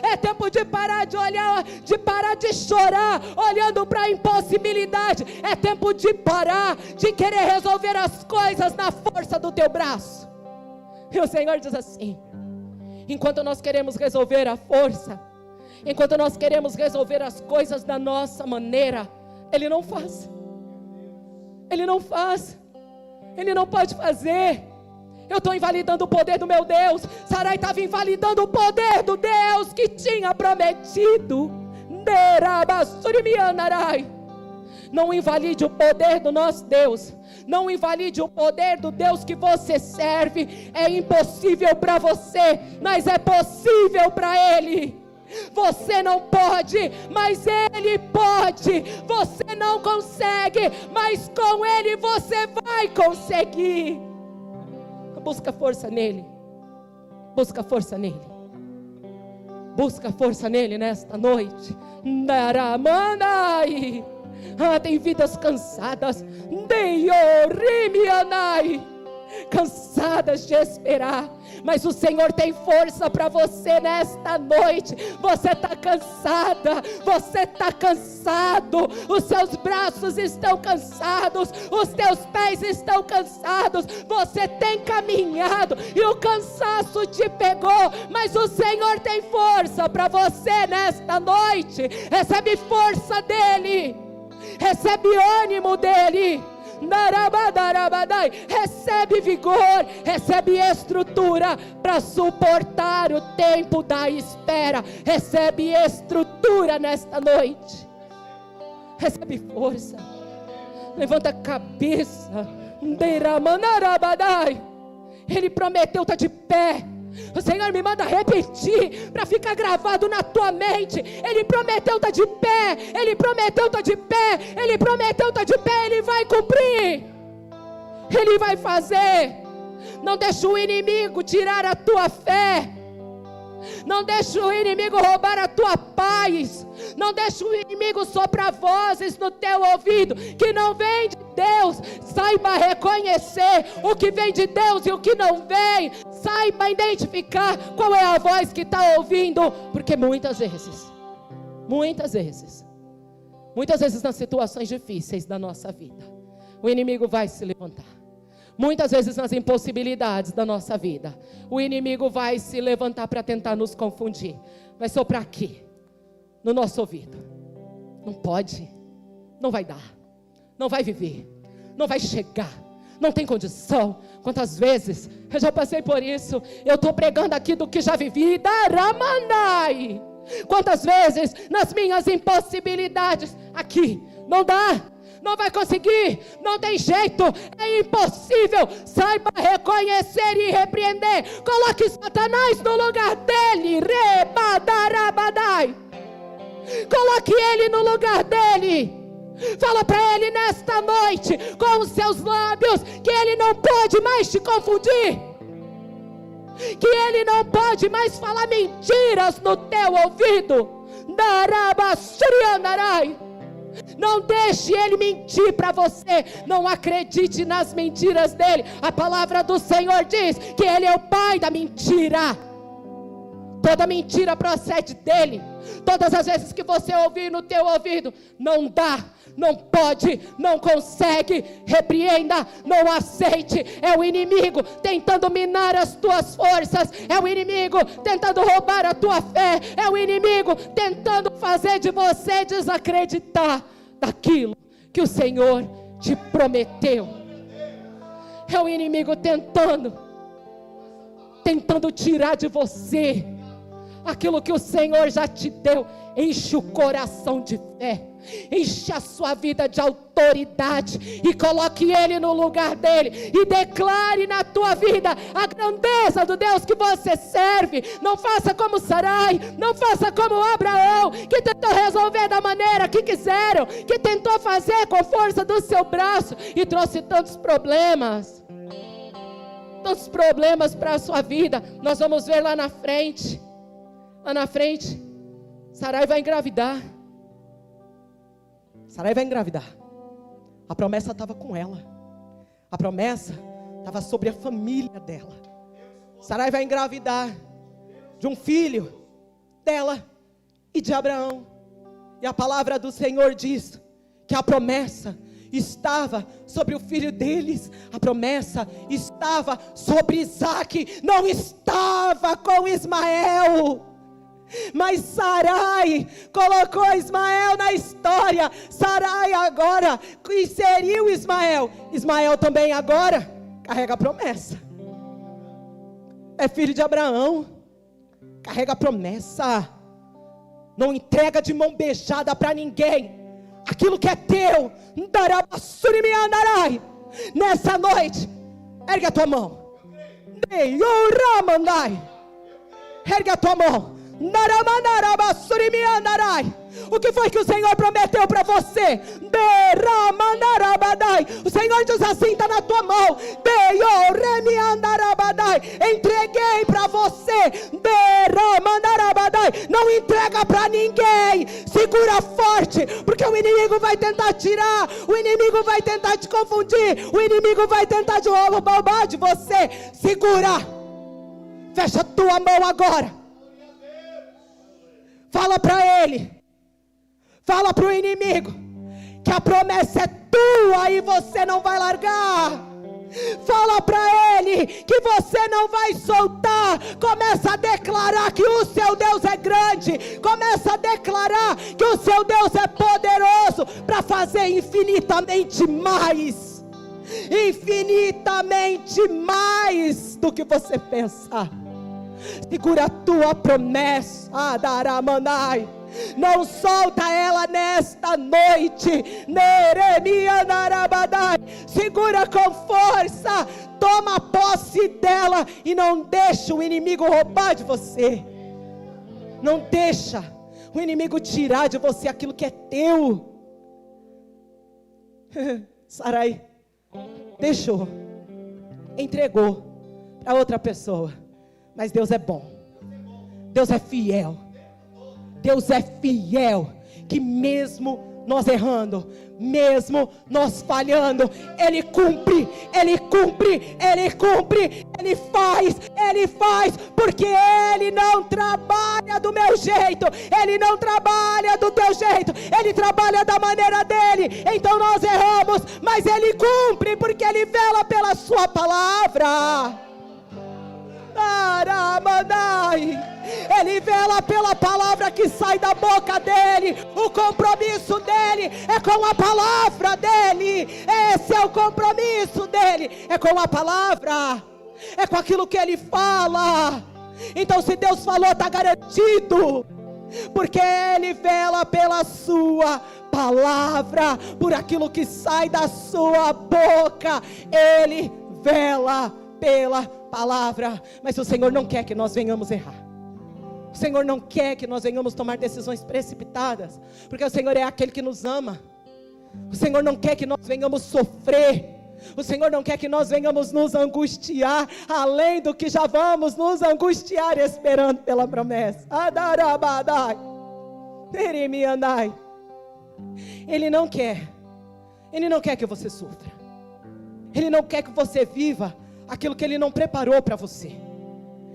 É tempo de parar de olhar, de parar de chorar olhando para a impossibilidade. É tempo de parar de querer resolver as coisas na força do teu braço. E o Senhor diz assim: enquanto nós queremos resolver a força, enquanto nós queremos resolver as coisas da nossa maneira, Ele não faz. Ele não faz. Ele não pode fazer. Eu estou invalidando o poder do meu Deus. Sarai estava invalidando o poder do Deus que tinha prometido. Não invalide o poder do nosso Deus. Não invalide o poder do Deus que você serve. É impossível para você, mas é possível para Ele. Você não pode, mas Ele pode. Você não consegue, mas com Ele você vai conseguir. Busca força nele. Busca força nele. Busca força nele nesta noite. Tem vidas cansadas. Cansadas de esperar, mas o Senhor tem força para você nesta noite. Você está cansada, você está cansado, os seus braços estão cansados, os teus pés estão cansados, você tem caminhado e o cansaço te pegou, mas o Senhor tem força para você nesta noite. Recebe força dEle, recebe ânimo dEle. Recebe vigor, recebe estrutura para suportar o tempo da espera. Recebe estrutura nesta noite. Recebe força. Levanta a cabeça. Ele prometeu, está de pé. O Senhor me manda repetir para ficar gravado na tua mente. Ele prometeu, está de pé. Ele prometeu, está de pé. Ele prometeu, está de pé. Ele vai cumprir. Ele vai fazer. Não deixa o inimigo tirar a tua fé. Não deixa o inimigo roubar a tua paz. Não deixa o inimigo soprar vozes no teu ouvido que não vem de Deus. Saiba reconhecer o que vem de Deus e o que não vem. Saiba identificar qual é a voz que está ouvindo. Porque muitas vezes nas situações difíceis da nossa vida, o inimigo vai se levantar. Muitas vezes nas impossibilidades da nossa vida, o inimigo vai se levantar para tentar nos confundir. Vai soprar aqui, no nosso ouvido: não pode, não vai dar, não vai viver, não vai chegar, não tem condição. Quantas vezes eu já passei por isso? Eu estou pregando aqui do que já vivi. Daramandai. Quantas vezes nas minhas impossibilidades, aqui, não dá, não vai conseguir, não tem jeito, é impossível. Saiba reconhecer e repreender. Coloque Satanás no lugar dele. Rebadarabadai. Coloque ele no lugar dele. Fala para ele nesta noite, com os seus lábios, que ele não pode mais te confundir, que ele não pode mais falar mentiras no teu ouvido. Não deixe ele mentir para você. Não acredite nas mentiras dele. A palavra do Senhor diz que ele é o pai da mentira. Toda mentira procede dele. Todas as vezes que você ouvir no teu ouvido, não dá, não pode, não consegue, repreenda, não aceite. É o inimigo tentando minar as tuas forças, é o inimigo tentando roubar a tua fé, é o inimigo tentando fazer de você desacreditar daquilo que o Senhor te prometeu. É o inimigo tentando tirar de você aquilo que o Senhor já te deu. Enche o coração de fé, enche a sua vida de autoridade e coloque ele no lugar dele e declare na tua vida a grandeza do Deus que você serve. Não faça como Sarai, não faça como Abraão, que tentou resolver da maneira que quiseram, que tentou fazer com a força do seu braço e trouxe tantos problemas para a sua vida. Nós vamos ver lá na frente, Sarai vai engravidar. A promessa estava com ela. A promessa estava sobre a família dela. Sarai vai engravidar de um filho dela e de Abraão. E a palavra do Senhor diz que a promessa estava sobre o filho deles. A promessa estava sobre Isaque, não estava com Ismael. Mas Sarai colocou Ismael na história. Sarai agora inseriu Ismael. Ismael também agora carrega a promessa. É filho de Abraão, carrega a promessa. Não entrega de mão beijada para ninguém aquilo que é teu. Nessa noite, ergue a tua mão. Ergue a tua mão. O que foi que o Senhor prometeu para você? O Senhor diz assim, está na tua mão. Entreguei para você. Não entrega para ninguém. Segura forte, porque o inimigo vai tentar tirar, o inimigo vai tentar te confundir, o inimigo vai tentar te roubar de você. Segura. Fecha a tua mão agora. Fala para ele, fala para o inimigo, que a promessa é tua e você não vai largar. Fala para ele que você não vai soltar. Começa a declarar que o seu Deus é grande. Começa a declarar que o seu Deus é poderoso para fazer infinitamente mais do que você pensa. Segura a tua promessa, Daramanai. Não solta ela nesta noite. Segura com força. Toma posse dela e não deixa o inimigo roubar de você. Não deixa o inimigo tirar de você aquilo que é teu. Sarai deixou, entregou para outra pessoa. Mas Deus é bom, Deus é fiel, que mesmo nós errando, mesmo nós falhando, Ele cumpre, Ele faz, porque Ele não trabalha do meu jeito, Ele não trabalha do teu jeito, Ele trabalha da maneira dEle. Então nós erramos, mas Ele cumpre, porque Ele vela pela sua palavra. Ele vela pela palavra que sai da boca dele. O compromisso dele é com a palavra dele. Esse é o compromisso dele, é com a palavra, é com aquilo que ele fala. Então, se Deus falou, está garantido, porque ele vela pela sua palavra, por aquilo que sai da sua boca. Ele vela pela palavra. Mas o Senhor não quer que nós venhamos errar. O Senhor não quer que nós venhamos tomar decisões precipitadas, porque o Senhor é aquele que nos ama. O Senhor não quer que nós venhamos sofrer. O Senhor não quer que nós venhamos nos angustiar, além do que já vamos nos angustiar esperando pela promessa. Adarabadai, terimiandai. Ele não quer que você sofra. Ele não quer que você viva aquilo que Ele não preparou para você.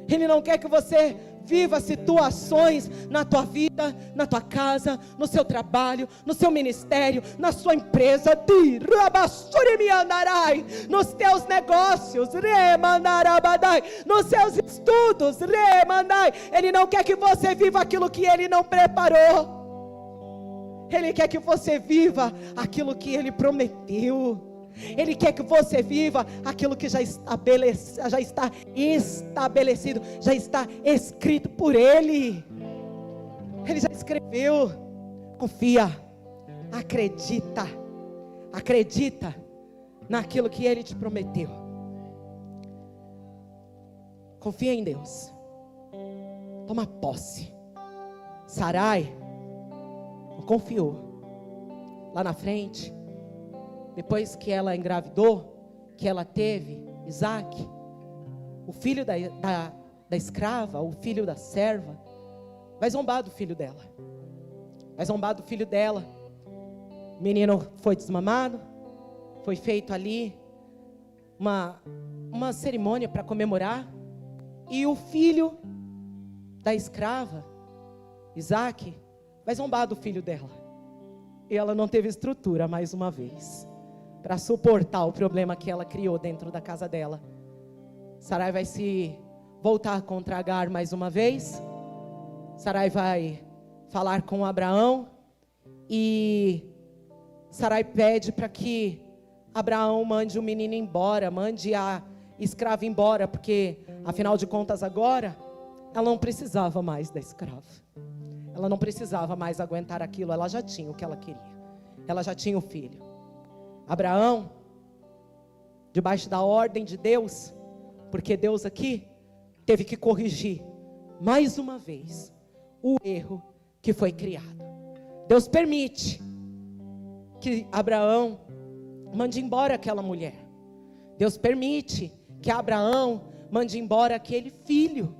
Ele não quer que você viva situações na tua vida, na tua casa, no seu trabalho, no seu ministério, na sua empresa, nos teus negócios, nos seus estudos. Ele não quer que você viva aquilo que Ele não preparou. Ele quer que você viva aquilo que Ele prometeu. Ele quer que você viva aquilo que já está estabelecido, já está escrito por Ele. Ele já escreveu. Confia, acredita naquilo que Ele te prometeu. Confia em Deus. Toma posse. Sarai não confiou. Lá na frente, depois que ela engravidou, que ela teve Isaac, o filho da escrava, o filho da serva, vai zombar do filho dela. O menino foi desmamado, foi feito ali uma cerimônia para comemorar, e o filho da escrava, Isaac, vai zombar do filho dela. E ela não teve estrutura mais uma vez para suportar o problema que ela criou dentro da casa dela. Sarai vai se voltar contra Agar mais uma vez. Sarai vai falar com Abraão, e Sarai pede para que Abraão mande o menino embora, mande a escrava embora, porque afinal de contas agora ela não precisava mais da escrava. Ela não precisava mais aguentar aquilo, ela já tinha o que ela queria. Ela já tinha o filho. Abraão, debaixo da ordem de Deus, porque Deus aqui teve que corrigir mais uma vez o erro que foi criado. Deus permite que Abraão mande embora aquela mulher. Deus permite que Abraão mande embora aquele filho.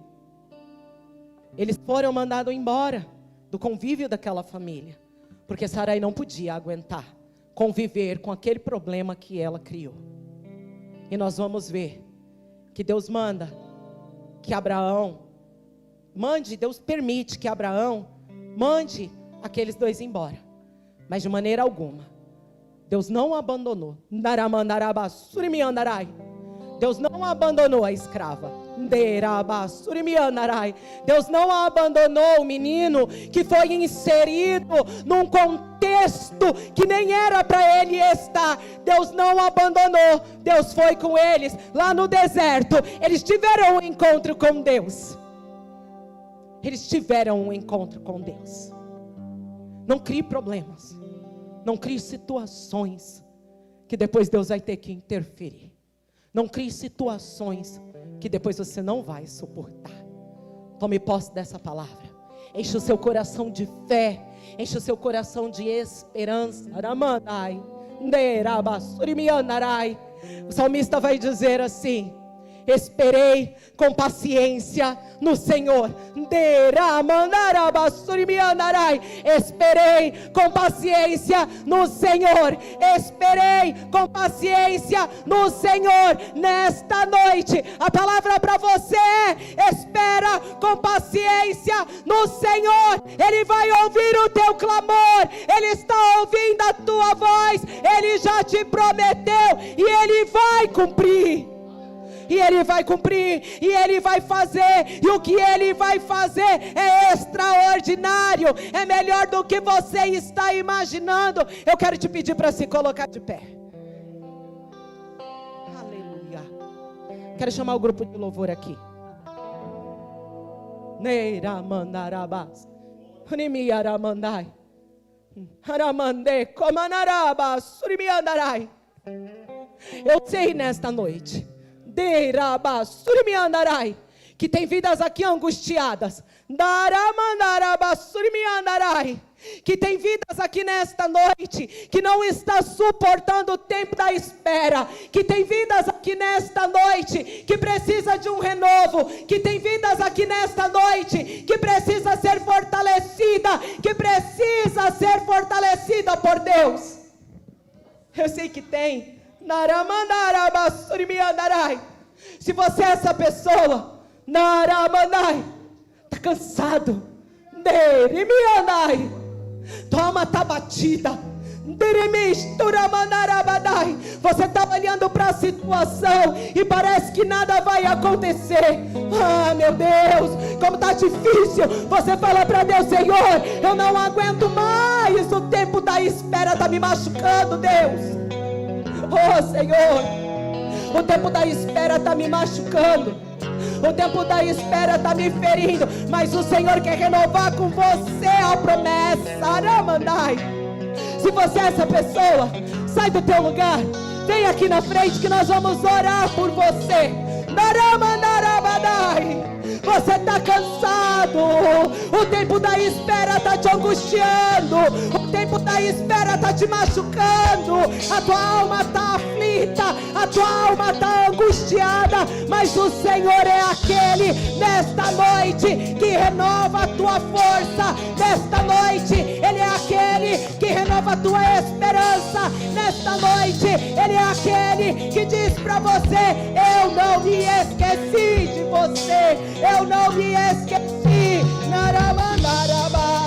Eles foram mandados embora do convívio daquela família, porque Sarai não podia aguentar conviver com aquele problema que ela criou. E nós vamos ver que Deus manda que Deus permite que Abraão mande aqueles dois embora, mas de maneira alguma Deus não abandonou. Deus não abandonou a escrava. Deus não abandonou o menino que foi inserido num contexto que nem era para ele estar. Deus não abandonou. Deus foi com eles lá no deserto. Eles tiveram um encontro com Deus. Não crie problemas, não crie situações que depois Deus vai ter que interferir. Não crie situações que depois você não vai suportar. Tome posse dessa palavra. Enche o seu coração de fé. Enche o seu coração de esperança. O salmista vai dizer assim: esperei com paciência no Senhor. Esperei com paciência no Senhor. Esperei com paciência no Senhor. Nesta noite, a palavra para você é: espera com paciência no Senhor. Ele vai ouvir o teu clamor. Ele está ouvindo a tua voz. Ele já te prometeu e Ele vai cumprir. E Ele vai cumprir, e Ele vai fazer, e o que Ele vai fazer é extraordinário, é melhor do que você está imaginando. Eu quero te pedir para se colocar de pé. Aleluia. Quero chamar o grupo de louvor aqui. Neira mandarabas, Nimiaramandai, Aramande, Comanarabas, Surimiandarai. Eu sei nesta noite que tem vidas aqui angustiadas, que tem vidas aqui nesta noite, que não está suportando o tempo da espera, que tem vidas aqui nesta noite, que precisa de um renovo, que tem vidas aqui nesta noite, que precisa ser fortalecida, por Deus. Eu sei que tem. Se você é essa pessoa, está cansado, toma, está batida, você está olhando para a situação e parece que nada vai acontecer. Ah, meu Deus, como está difícil. Você fala para Deus: Senhor, eu não aguento mais, o tempo da espera está me machucando, Deus. Oh, Senhor, o tempo da espera está me machucando, o tempo da espera está me ferindo, mas o Senhor quer renovar com você a promessa. Aramandai. Se você é essa pessoa, sai do teu lugar, vem aqui na frente que nós vamos orar por você. Você está cansado, o tempo da espera está te angustiando, o tempo da espera está te machucando, a tua alma está aflita, a tua alma está angustiada, mas o Senhor é aquele nesta noite que renova a tua força, nesta noite Ele é aquele que renova a tua esperança, nesta noite Ele é aquele que diz para você: eu não me esqueci de você, eu não me esqueci. Naramandaraba,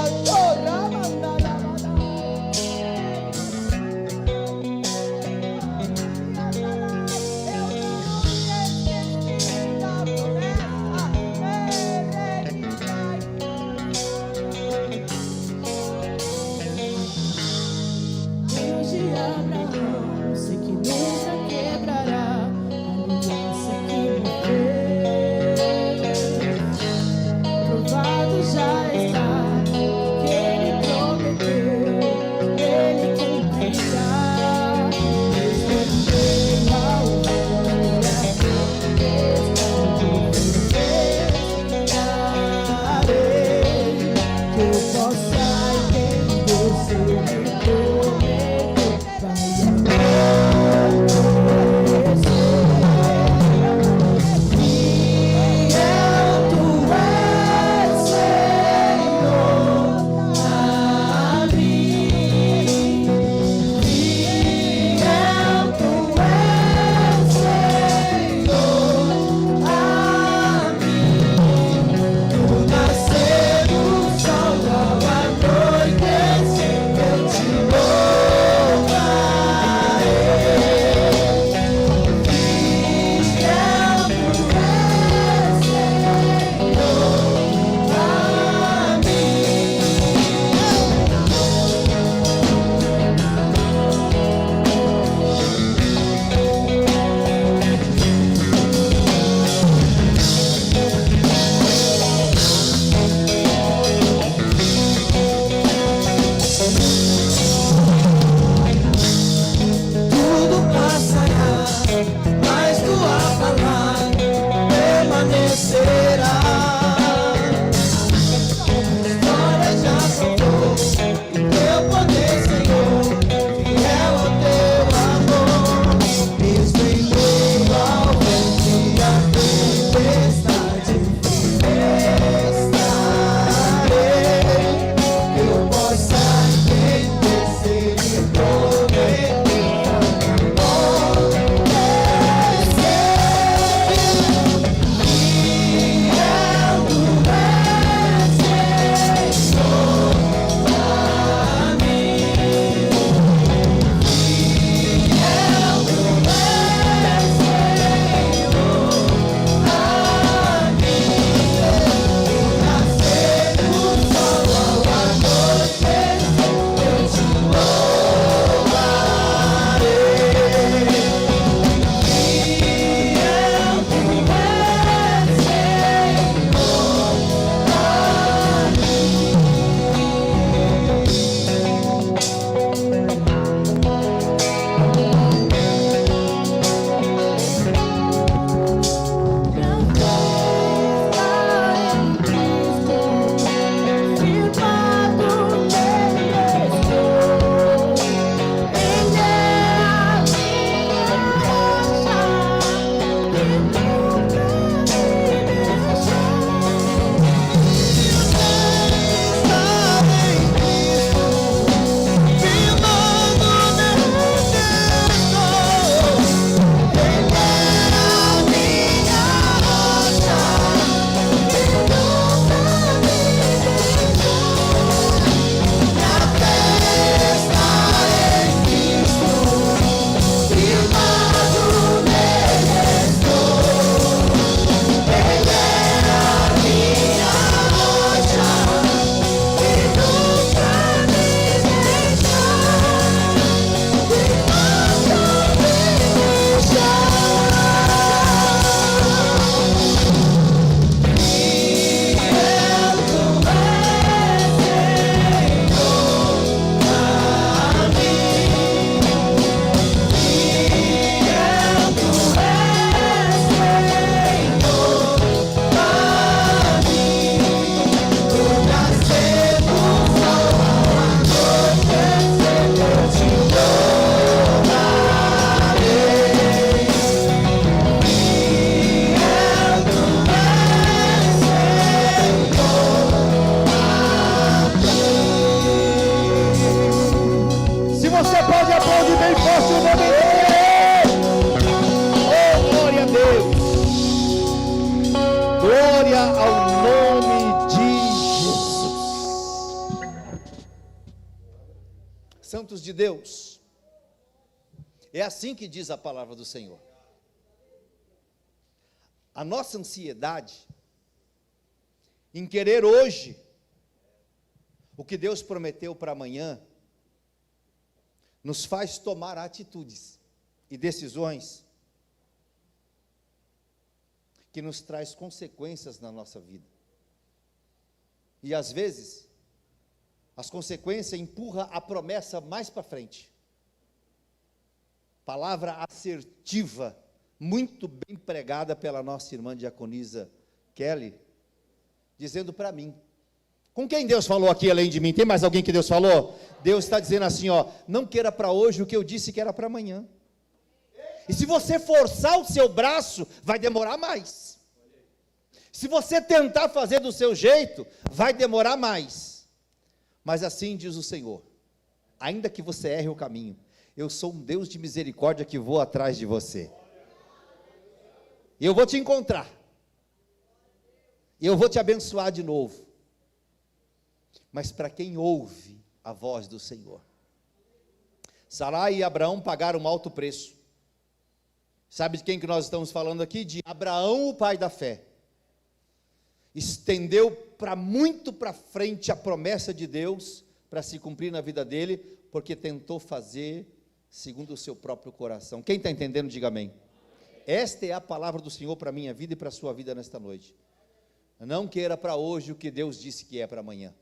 Glória ao nome de Jesus. Santos de Deus, é assim que diz a palavra do Senhor. A nossa ansiedade em querer hoje o que Deus prometeu para amanhã nos faz tomar atitudes e decisões que nos traz consequências na nossa vida. E às vezes, as consequências empurram a promessa mais para frente. Palavra assertiva, muito bem pregada pela nossa irmã diaconisa Kelly, dizendo para mim, com quem Deus falou aqui além de mim? Tem mais alguém que Deus falou? Deus está dizendo assim, ó, não queira para hoje o que eu disse que era para amanhã. E se você forçar o seu braço, vai demorar mais. Se você tentar fazer do seu jeito, vai demorar mais. Mas assim diz o Senhor, ainda que você erre o caminho, eu sou um Deus de misericórdia que vou atrás de você. E eu vou te encontrar. E eu vou te abençoar de novo. Mas para quem ouve a voz do Senhor. Sarai e Abraão pagaram um alto preço. Sabe de quem que nós estamos falando aqui? De Abraão, o pai da fé. Estendeu para muito para frente a promessa de Deus, para se cumprir na vida dele, porque tentou fazer segundo o seu próprio coração. Quem está entendendo, diga amém. Esta é a palavra do Senhor para a minha vida e para a sua vida nesta noite. Não queira para hoje o que Deus disse que é para amanhã.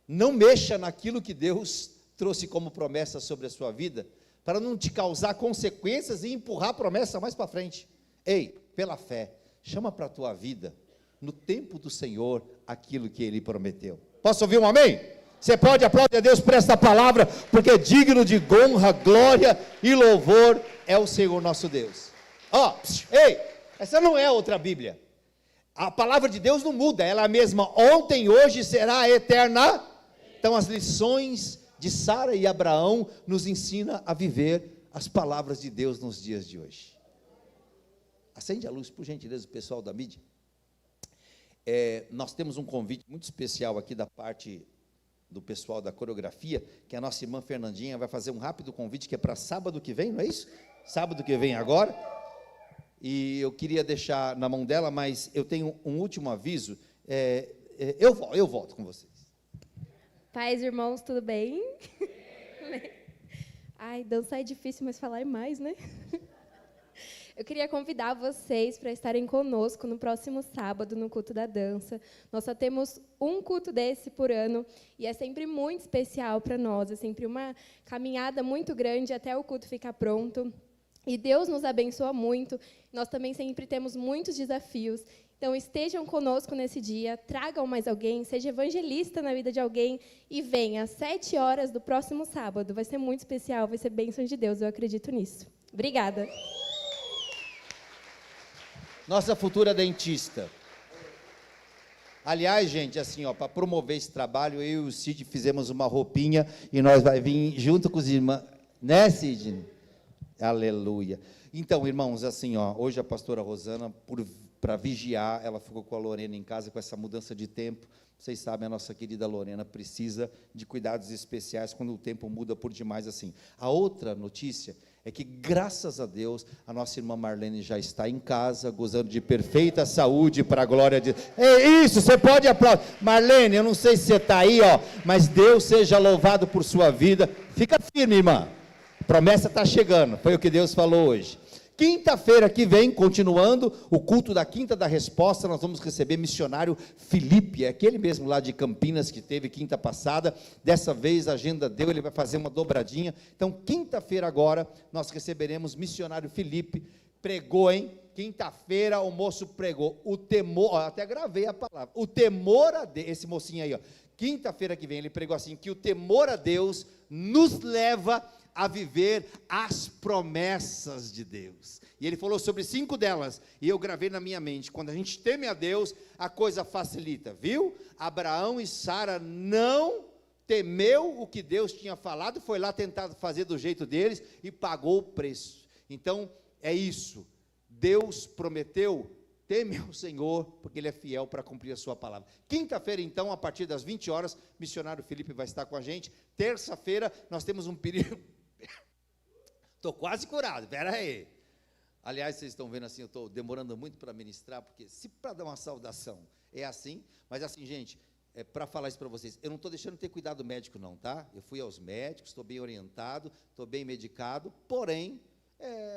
Não mexa naquilo que Deus trouxe como promessa sobre a sua vida, para não te causar consequências e empurrar a promessa mais para frente. Ei, pela fé, chama para a tua vida, no tempo do Senhor, aquilo que Ele prometeu. Posso ouvir um amém? Você pode aplaudir a Deus por esta palavra, porque digno de honra, glória e louvor é o Senhor nosso Deus. Ó, ei, essa não é outra Bíblia. A palavra de Deus não muda, ela é a mesma ontem, hoje e será eterna. Então as lições de Sara e Abraão nos ensina a viver as palavras de Deus nos dias de hoje. Acende a luz, por gentileza, o pessoal da mídia. Nós temos um convite muito especial aqui da parte do pessoal da coreografia, que a nossa irmã Fernandinha vai fazer um rápido convite, que é para sábado que vem, não é isso? Sábado que vem agora. E eu queria deixar na mão dela, mas eu tenho um último aviso. Eu volto com vocês. Paz, irmãos, tudo bem? Ai, dançar é difícil, mas falar é mais, né? Eu queria convidar vocês para estarem conosco no próximo sábado, no culto da dança. Nós só temos um culto desse por ano, e é sempre muito especial para nós, é sempre uma caminhada muito grande até o culto ficar pronto. E Deus nos abençoa muito, nós também sempre temos muitos desafios. Então, estejam conosco nesse dia, tragam mais alguém, seja evangelista na vida de alguém e venha às 7 horas do próximo sábado. Vai ser muito especial, vai ser bênção de Deus, eu acredito nisso. Obrigada. Nossa futura dentista. Aliás, gente, assim, ó, para promover esse trabalho, eu e o Cid fizemos uma roupinha e nós vai vir junto com os irmãos, né, Cid? Aleluia. Então, irmãos, assim, ó, hoje a pastora Rosana, para vigiar, ela ficou com a Lorena em casa com essa mudança de tempo. Vocês sabem, a nossa querida Lorena precisa de cuidados especiais quando o tempo muda por demais assim. A outra notícia é que, graças a Deus, a nossa irmã Marlene já está em casa, gozando de perfeita saúde para a glória de Deus. É isso, você pode aplaudir. Marlene, eu não sei se você está aí, ó, mas Deus seja louvado por sua vida. Fica firme, irmã. A promessa está chegando, foi o que Deus falou hoje. Quinta-feira que vem, continuando o culto da Quinta da Resposta, nós vamos receber missionário Felipe, aquele mesmo lá de Campinas que teve quinta passada. Dessa vez a agenda deu, ele vai fazer uma dobradinha. Então, quinta-feira agora, nós receberemos missionário Felipe. Pregou, hein? Quinta-feira o moço pregou. O temor, ó, até gravei a palavra. O temor a Deus, esse mocinho aí, ó. Quinta-feira que vem ele pregou assim, que o temor a Deus nos leva a viver as promessas de Deus. E ele falou sobre 5 delas, e eu gravei na minha mente. Quando a gente teme a Deus, a coisa facilita, viu? Abraão e Sara não temeu o que Deus tinha falado, foi lá tentar fazer do jeito deles e pagou o preço. Então, é isso. Deus prometeu, teme ao Senhor, porque Ele é fiel para cumprir a sua palavra. Quinta-feira, então, a partir das 20 horas, o missionário Felipe vai estar com a gente. Terça-feira, nós temos um período... Estou quase curado, espera aí. Aliás, vocês estão vendo assim, eu estou demorando muito para ministrar, porque se para dar uma saudação é assim, mas assim, gente, para falar isso para vocês, eu não estou deixando de ter cuidado médico não, tá? Eu fui aos médicos, estou bem orientado, estou bem medicado, porém,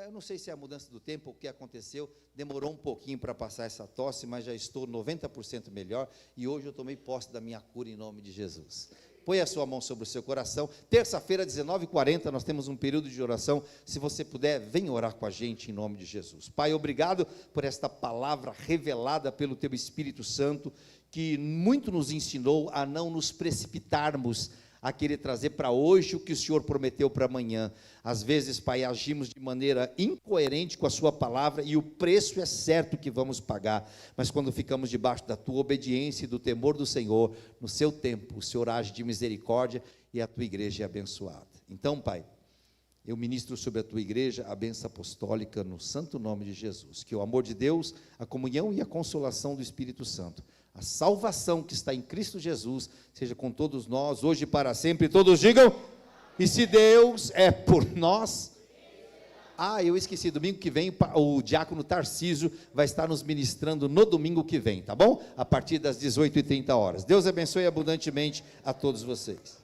eu não sei se é a mudança do tempo, o que aconteceu, demorou um pouquinho para passar essa tosse, mas já estou 90% melhor, e hoje eu tomei posse da minha cura em nome de Jesus. Põe a sua mão sobre o seu coração. Terça-feira, 19h40, nós temos um período de oração. Se você puder, venha orar com a gente em nome de Jesus. Pai, obrigado por esta palavra revelada pelo Teu Espírito Santo, que muito nos ensinou a não nos precipitarmos a querer trazer para hoje o que o Senhor prometeu para amanhã. Às vezes, Pai, agimos de maneira incoerente com a sua palavra e o preço é certo que vamos pagar, mas quando ficamos debaixo da tua obediência e do temor do Senhor, no seu tempo, o Senhor age de misericórdia e a tua igreja é abençoada. Então, Pai, eu ministro sobre a tua igreja a bênção apostólica no santo nome de Jesus, que o amor de Deus, a comunhão e a consolação do Espírito Santo, a salvação que está em Cristo Jesus, seja com todos nós, hoje e para sempre. Todos digam, e se Deus é por nós... eu esqueci, domingo que vem, o diácono Tarcísio vai estar nos ministrando no domingo que vem, tá bom? A partir das 18h30. Deus abençoe abundantemente a todos vocês.